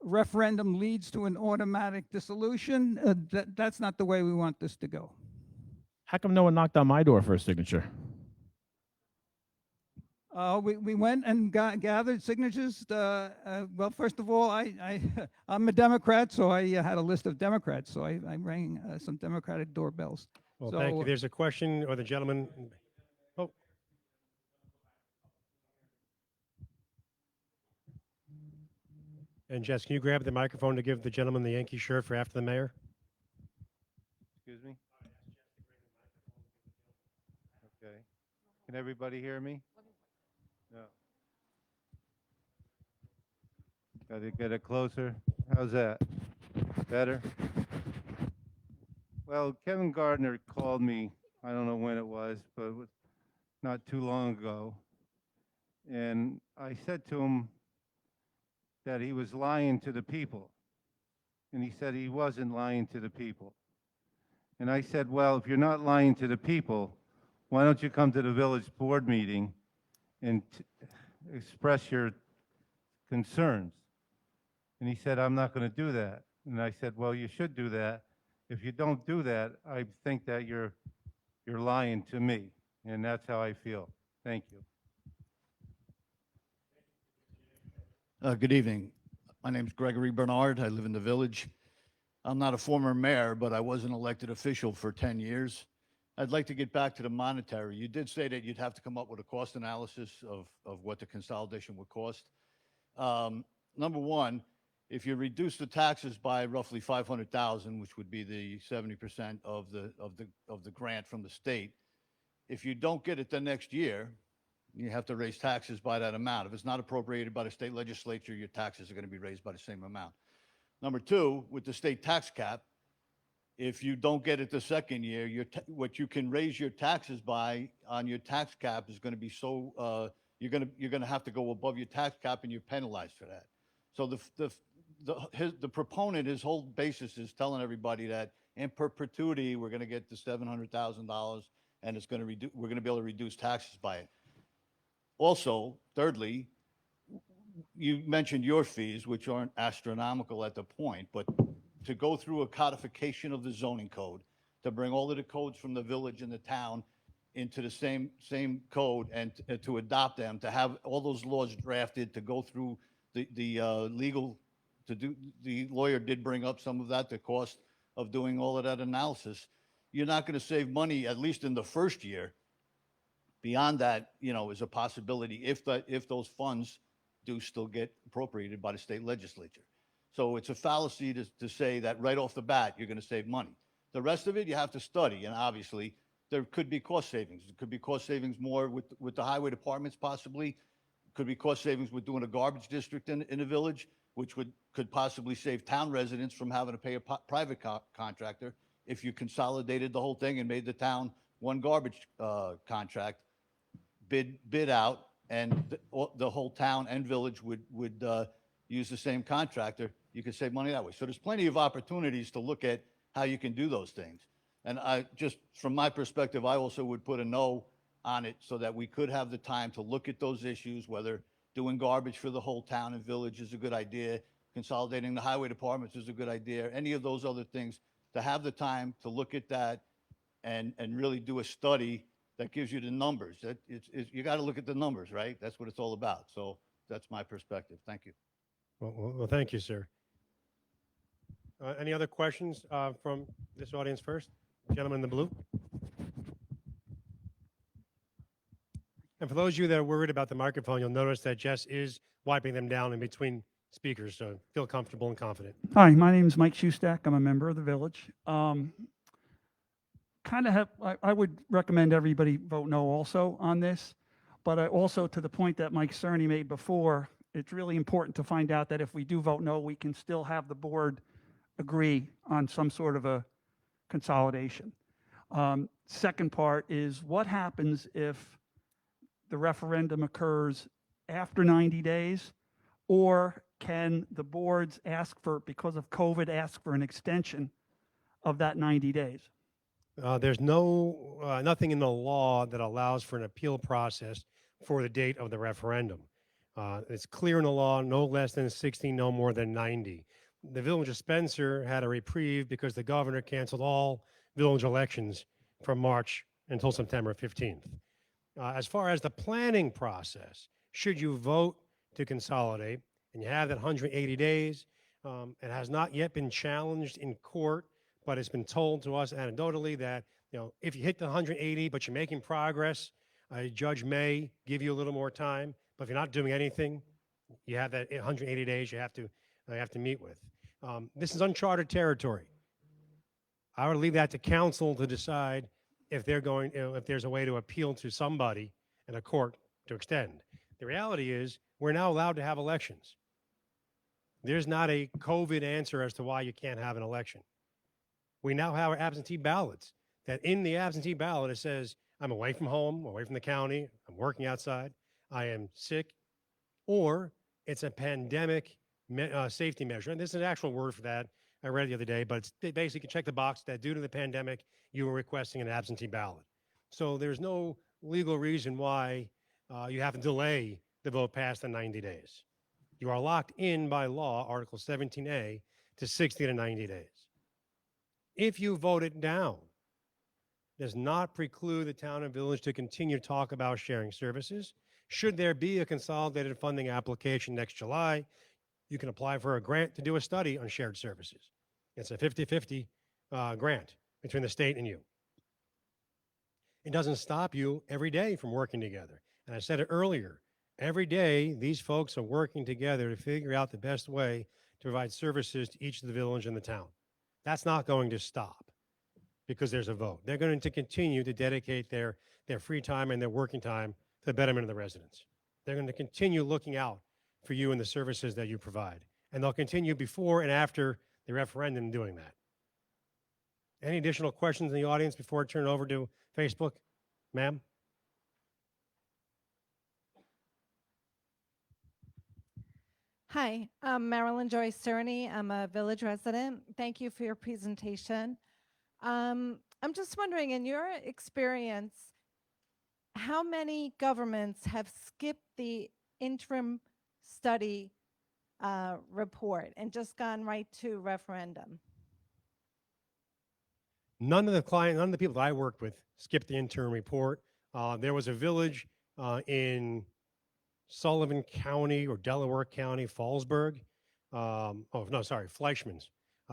referendum leads to an automatic dissolution, that's not the way we want this to go. How come no one knocked on my door for a signature? We went and gathered signatures. Well, first of all, I'm a Democrat, so I had a list of Democrats, so I rang some Democratic doorbells. Well, So, thank you. There's a question, or the gentleman. Oh. And Jess, can you grab the microphone to give the gentleman the Yankee shirt for after the mayor? Excuse me? Okay. Can everybody hear me? No. Got to get it closer. How's that? Better? Well, Kevin Gardner called me, I don't know when it was, but it was not too long ago. And I said to him that he was lying to the people. And he said he wasn't lying to the people. And I said, well, if you're not lying to the people, why don't you come to the village board meeting and express your concerns? And he said, I'm not going to do that. And I said, well, you should do that. If you don't do that, I think that you're lying to me, and that's how I feel. Thank you. Good evening. My name's Gregory Bernard. I live in the village. I'm not a former mayor, but I was an elected official for 10 years. I'd like to get back to the monetary. You did say that you'd have to come up with a cost analysis of what the consolidation would cost. Number one, if you reduce the taxes by roughly 500,000, which would be the 70% of the grant from the state, if you don't get it the next year, you have to raise taxes by that amount. If it's not appropriated by the state legislature, your taxes are going to be raised by the same amount. Number two, with the state tax cap, if you don't get it the second year, what you can raise your taxes by on your tax cap is going to be so you're going to have to go above your tax cap, and you're penalized for that. So the proponent, his whole basis is telling everybody that in perpetuity we're going to get the $700,000, and it's going to we're going to be able to reduce taxes by it. Also, thirdly, you mentioned your fees, which aren't astronomical at the point, but to go through a codification of the zoning code, to bring all of the codes from the village and the town into the same code, and to adopt them, to have all those laws drafted, to go through the legal, the lawyer did bring up some of that, the cost of doing all of that analysis. You're not going to save money, at least in the first year. Beyond that, is a possibility if those funds do still get appropriated by the state legislature. So it's a fallacy to say that right off the bat you're going to save money. The rest of it you have to study, and obviously there could be cost savings. It could be cost savings more with the highway departments possibly. Could be cost savings with doing a garbage district in a village, which could possibly save town residents from having to pay a private contractor if you consolidated the whole thing and made the town one garbage contract, bid out, and the whole town and village would use the same contractor. You could save money that way. So there's plenty of opportunities to look at how you can do those things. And from my perspective, I also would put a no on it so that we could have the time to look at those issues, whether doing garbage for the whole town and village is a good idea, consolidating the highway departments is a good idea. Any of those other things, to have the time to look at that and really do a study that gives you the numbers. You got to look at the numbers, right? That's what it's all about. So that's my perspective. Thank you. Well, thank you, sir. Any other questions from this audience first? Gentleman in the blue. And for those of you that are worried about the microphone, you'll notice that Jess is wiping them down in between speakers, so feel comfortable and confident. Hi, my name is Mike Shustak. I'm a member of the village. I would recommend everybody vote no also on this, but I also, to the point that Mike Cerny made before, it's really important to find out that if we do vote no, we can still have the board agree on some sort of a consolidation. Second part is, what happens if the referendum occurs after 90 days, or can the boards ask for, because of COVID, ask for an extension of that 90 days? There's nothing in the law that allows for an appeal process for the date of the referendum. It's clear in the law, no less than 60, no more than 90. The Village of Spencer had a reprieve because the governor canceled all village elections from March until September 15th. As far as the planning process, should you vote to consolidate and you have that 180 days, it has not yet been challenged in court, but it's been told to us anecdotally that, if you hit the 180 but you're making progress, a judge may give you a little more time. But if you're not doing anything, you have that 180 days you have to meet with. This is uncharted territory. I would leave that to council to decide if they're going, if there's a way to appeal to somebody in a court to extend. The reality is we're now allowed to have elections. There's not a COVID answer as to why you can't have an election. We now have our absentee ballots, that in the absentee ballot it says, I'm away from home, away from the county, I'm working outside, I am sick, or it's a pandemic safety measure. And there's an actual word for that. I read it the other day, but it's basically check the box that due to the pandemic, you were requesting an absentee ballot. So there's no legal reason why you have to delay the vote past the 90 days. You are locked in by law, Article 17A, to 60 to 90 days. If you vote it down, does not preclude the town and village to continue to talk about sharing services. Should there be a consolidated funding application next July, you can apply for a grant to do a study on shared services. It's a 50-50 grant between the state and you. It doesn't stop you every day from working together. And I said it earlier, every day these folks are working together to figure out the best way to provide services to each of the village and the town. That's not going to stop because there's a vote. They're going to continue to dedicate their free time and their working time to the betterment of the residents. They're going to continue looking out for you and the services that you provide. And they'll continue before and after the referendum doing that. Any additional questions in the audience before I turn it over to Facebook? Ma'am? Hi, I'm Marilyn Joyce Cerny. I'm a village resident. Thank you for your presentation. I'm just wondering, in your experience, how many governments have skipped the interim study report and just gone right to referendum? None of the people that I worked with skipped the interim report. There was a village in Sullivan County or Delaware County, Fallsburg. Fleischmann's.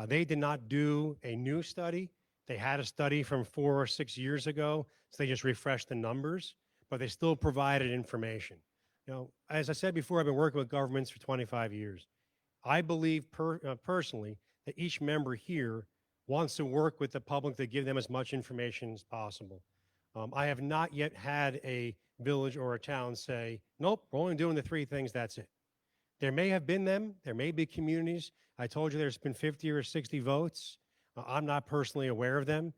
They did not do a new study. They had a study from 4 or 6 years ago, so they just refreshed the numbers, but they still provided information. As I said before, I've been working with governments for 25 years. I believe personally that each member here wants to work with the public to give them as much information as possible. I have not yet had a village or a town say, nope, we're only doing the 3 things, that's it. There may have been them, there may be communities. I told you there's been 50 or 60 votes. I'm not personally aware of them.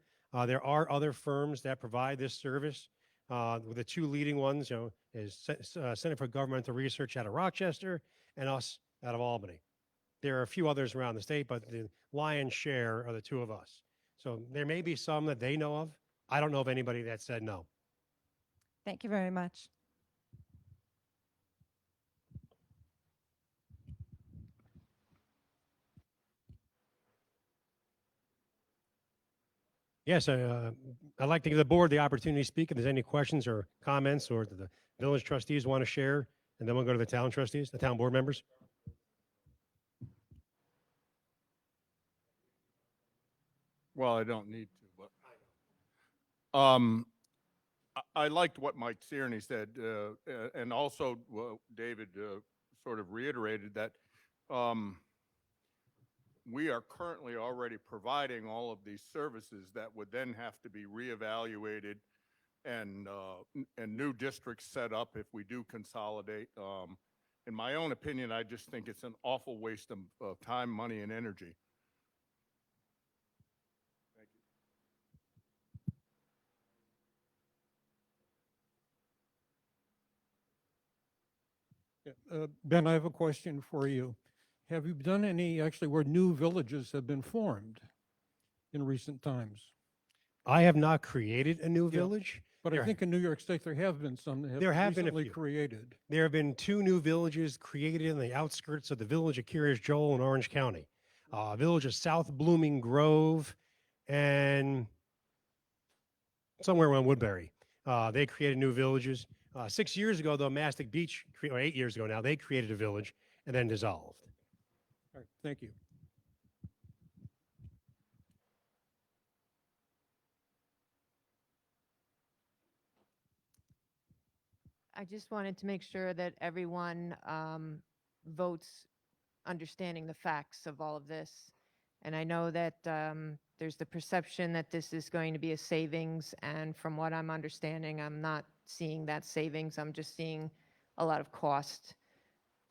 There are other firms that provide this service. With the 2 leading ones, is Center for Governmental Research out of Rochester and us out of Albany. There are a few others around the state, but the lion's share are the 2 of us. So there may be some that they know of. I don't know of anybody that said no. Thank you very much. Yes, I'd like to give the board the opportunity to speak if there's any questions or comments or that the village trustees want to share, and then we'll go to the town trustees, the town board members. Well, I don't need to, but I liked what Mike Tierney said, and also David sort of reiterated that we are currently already providing all of these services that would then have to be reevaluated and new districts set up if we do consolidate. In my own opinion, I just think it's an awful waste of time, money, and energy. Ben, I have a question for you. Have you done any, actually, where new villages have been formed in recent times? I have not created a new Yeah. village. But I think in New York State, there have been some that There have have been a recently few. created. There have been 2 new villages created in the outskirts of the village of Curious Joel in Orange County. Village of South Blooming Grove and somewhere around Woodbury. They created new villages. 6 years ago, though, Mastic Beach, or 8 years ago now, they created a village and then dissolved. All right, thank you. I just wanted to make sure that everyone votes understanding the facts of all of this. And I know that there's the perception that this is going to be a savings, and from what I'm understanding, I'm not seeing that savings. I'm just seeing a lot of cost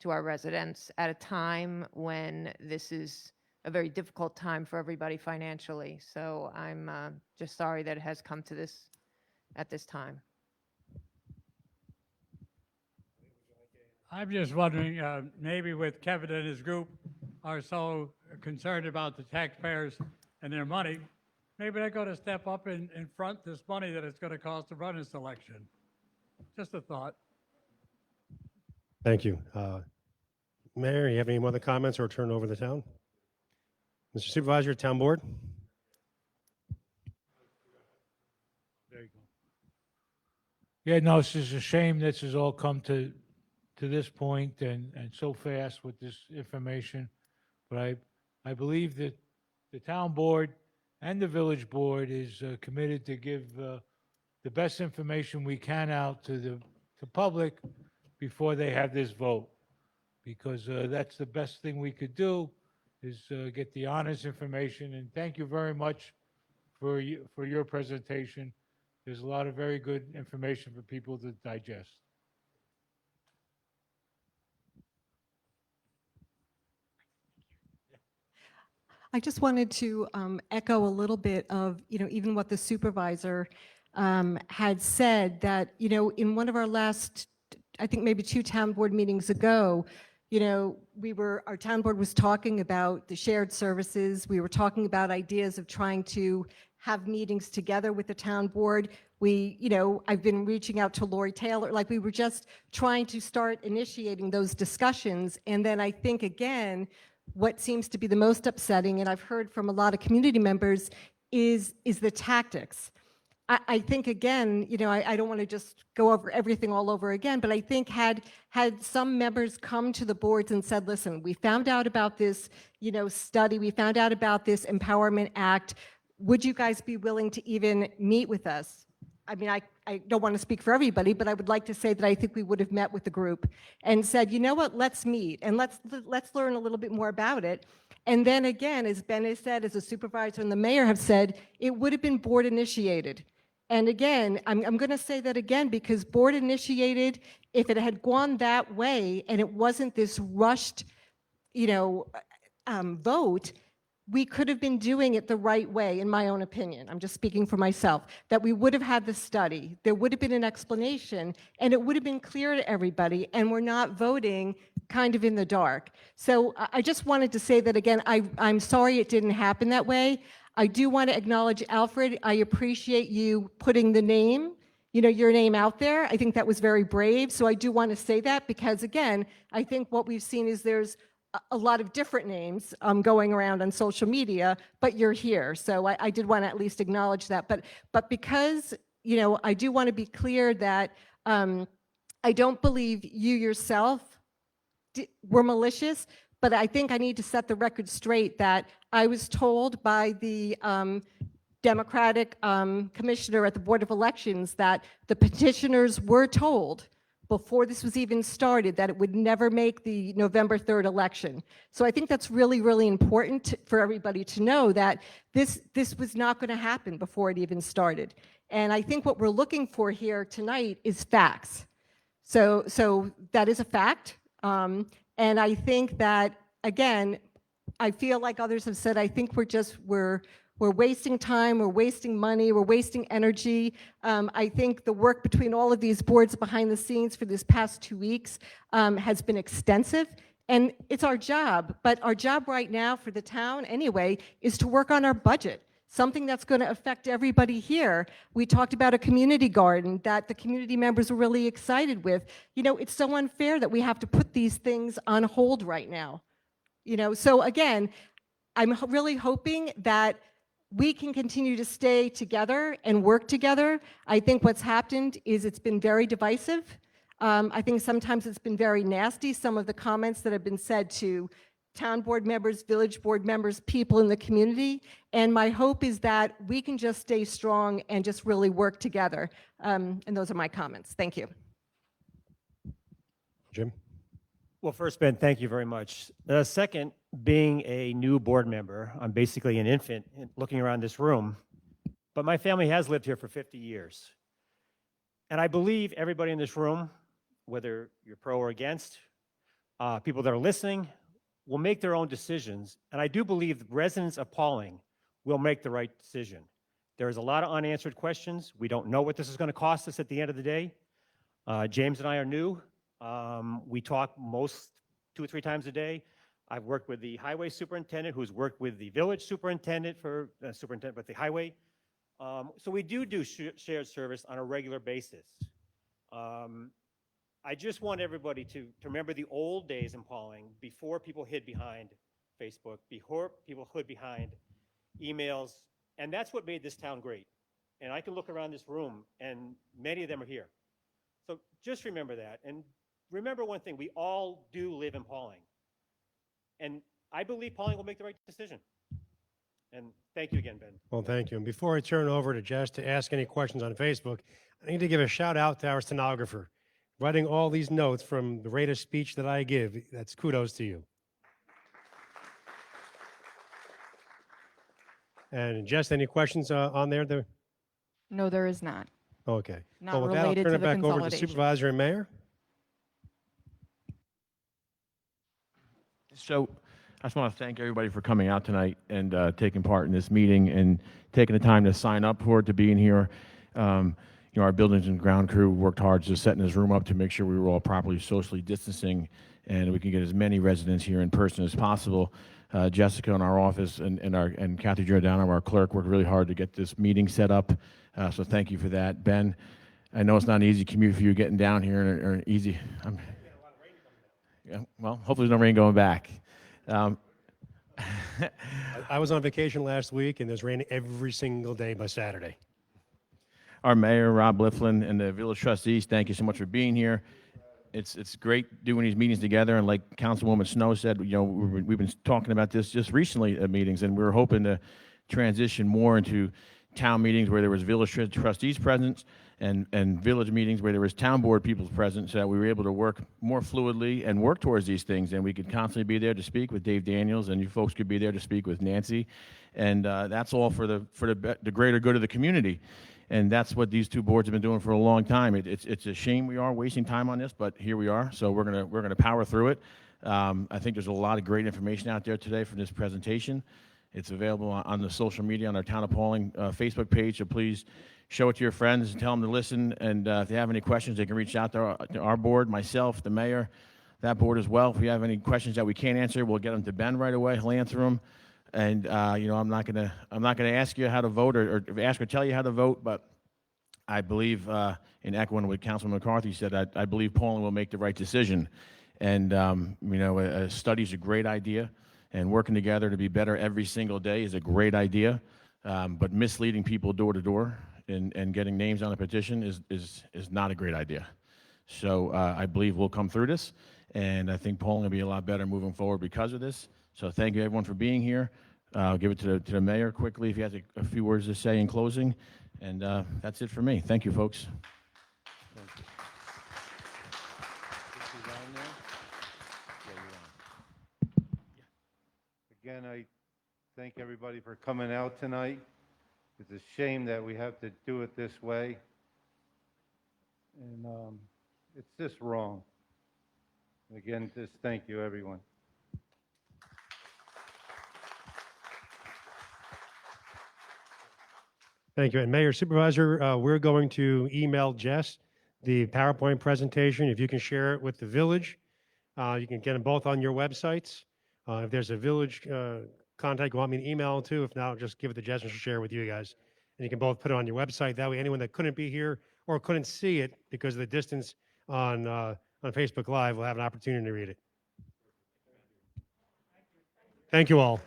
to our residents at a time when this is a very difficult time for everybody financially. So I'm just sorry that it has come to this at this time. I'm just wondering, maybe with Kevin and his group are so concerned about the taxpayers and their money, maybe they're going to step up and front this money that it's going to cost to run this election. Just a thought. Thank you. Mayor, you have any other comments or turn over the town? Mr. Supervisor, Town Board? There you go. Yeah, no, it's just a shame this has all come to this point and so fast with this information. But I believe that the town board and the village board is committed to give the best information we can out to the public before they have this vote. Because that's the best thing we could do is get the honest information. And thank you very much for your presentation. There's a lot of very good information for people to digest. I just wanted to echo a little bit of, even what the supervisor had said, that, in one of our last, I think maybe 2 town board meetings ago, our town board was talking about the shared services. We were talking about ideas of trying to have meetings together with the town board. I've been reaching out to Lori Taylor, like we were just trying to start initiating those discussions. And then I think, again, what seems to be the most upsetting, and I've heard from a lot of community members, is the tactics. I think, again, I don't want to just go over everything all over again, but I think had some members come to the boards and said, listen, we found out about this, study, we found out about this Empowerment Act, would you guys be willing to even meet with us? I mean, I don't want to speak for everybody, but I would like to say that I think we would have met with the group and said, you know what, let's meet and let's learn a little bit more about it. And then again, as Ben has said, as a supervisor and the mayor have said, it would have been board initiated. And again, I'm going to say that again, because board initiated, if it had gone that way and it wasn't this rushed, vote, we could have been doing it the right way, in my own opinion. I'm just speaking for myself, that we would have had the study, there would have been an explanation, and it would have been clear to everybody, and we're not voting kind of in the dark. So I just wanted to say that again, I'm sorry it didn't happen that way. I do want to acknowledge Alfred. I appreciate you putting the name, your name out there. I think that was very brave. So I do want to say that because, again, I think what we've seen is there's a lot of different names going around on social media, but you're here. So I did want to at least acknowledge that. But because, you know, I do want to be clear that I don't believe you yourself were malicious, but I think I need to set the record straight that I was told by the Democratic commissioner at the Board of Elections that the petitioners were told before this was even started that it would never make the November 3rd election. So I think that's really, really important for everybody to know that this was not going to happen before it even started. And I think what we're looking for here tonight is facts. So that is a fact. And I think that, again, I feel like others have said, I think we're wasting time, we're wasting money, we're wasting energy. I think the work between all of these boards behind the scenes for this past 2 weeks has been extensive, and it's our job. But our job right now for the town, anyway, is to work on our budget, something that's going to affect everybody here. We talked about a community garden that the community members were really excited with. You know, it's so unfair that we have to put these things on hold right now. You know, so again, I'm really hoping that we can continue to stay together and work together. I think what's happened is it's been very divisive. I think sometimes it's been very nasty, some of the comments that have been said to town board members, village board members, people in the community. And my hope is that we can just stay strong and just really work together. And those are my comments. Thank you. Jim? Well, first, Ben, thank you very much. Second, being a new board member, I'm basically an infant looking around this room, but my family has lived here for 50 years. And I believe everybody in this room, whether you're pro or against, people that are listening, will make their own decisions. And I do believe the residents of Pawling will make the right decision. There is a lot of unanswered questions. We don't know what this is going to cost us at the end of the day. James and I are new. We talk 2 or 3 times a day. I've worked with the highway superintendent, who's worked with the village superintendent for but the highway. So we do shared service on a regular basis. I just want everybody to remember the old days in Pawling, before people hid behind Facebook, before people hid behind emails, and that's what made this town great. And I can look around this room, and many of them are here. So just remember that. And remember one thing, we all do live in Pawling. And I believe Pawling will make the right decision. And thank you again, Ben. Well, thank you. And before I turn over to Jess to ask any questions on Facebook, I need to give a shout out to our stenographer. Writing all these notes from the rate of speech that I give, that's kudos to you. And Jess, any questions on there? No, there is not. Okay. Not Well, with that, I'll related turn to it the back over to consolidation. Supervisor and Mayor. So I just want to thank everybody for coming out tonight and taking part in this meeting and taking the time to sign up for it, to be in here. You know, our buildings and ground crew worked hard just setting this room up to make sure we were all properly socially distancing and we can get as many residents here in person as possible. Jessica in our office and Kathy Giordano, our clerk, worked really hard to get this meeting set up. So thank you for that. Ben, I know it's not an easy commute for you getting down here or an easy. Yeah, well, hopefully there's no rain going back. I was on vacation last week, and there's rain every single day by Saturday. Our mayor, Rob Lifflin, and the village trustees, thank you so much for being here. It's great doing these meetings together, and like Councilwoman Snow said, you know, we've been talking about this just recently at meetings, and we were hoping to transition more into town meetings where there was village trustees present and village meetings where there was town board people present, so that we were able to work more fluidly and work towards these things, and we could constantly be there to speak with Dave Daniels, and you folks could be there to speak with Nancy, and that's all for the greater good of the community. And that's what these two boards have been doing for a long time. It's a shame we are wasting time on this, but here we are. So we're gonna power through it. I think there's a lot of great information out there today from this presentation. It's available on the social media on our Town of Pawling Facebook page. So please show it to your friends and tell them to listen. And if they have any questions, they can reach out to our board, myself, the mayor, that board as well. If we have any questions that we can't answer, we'll get them to Ben right away. He'll answer them. And you know, I'm not gonna ask you how to vote or ask or tell you how to vote, but I believe in echoing what Councilman McCarthy said, I believe Pawling will make the right decision. And, a study is a great idea, and working together to be better every single day is a great idea. But misleading people door to door and getting names on a petition is not a great idea. So I believe we'll come through this, and I think Pawling will be a lot better moving forward because of this. So thank you, everyone, for being here. I'll give it to the mayor quickly if he has a few words to say in closing. And that's it for me. Thank you, folks. Again, I thank everybody for coming out tonight. It's a shame that we have to do it this way. And it's just wrong. Again, just thank you, everyone. Thank you. And Mayor Supervisor, we're going to email Jess the PowerPoint presentation. If you can share it with the village, you can get them both on your websites. If there's a village contact you want me to email to, if not, just give it to Jess and she'll share it with you guys. And you can both put it on your website. That way, anyone that couldn't be here or couldn't see it because of the distance on Facebook Live will have an opportunity to read it. Thank you all.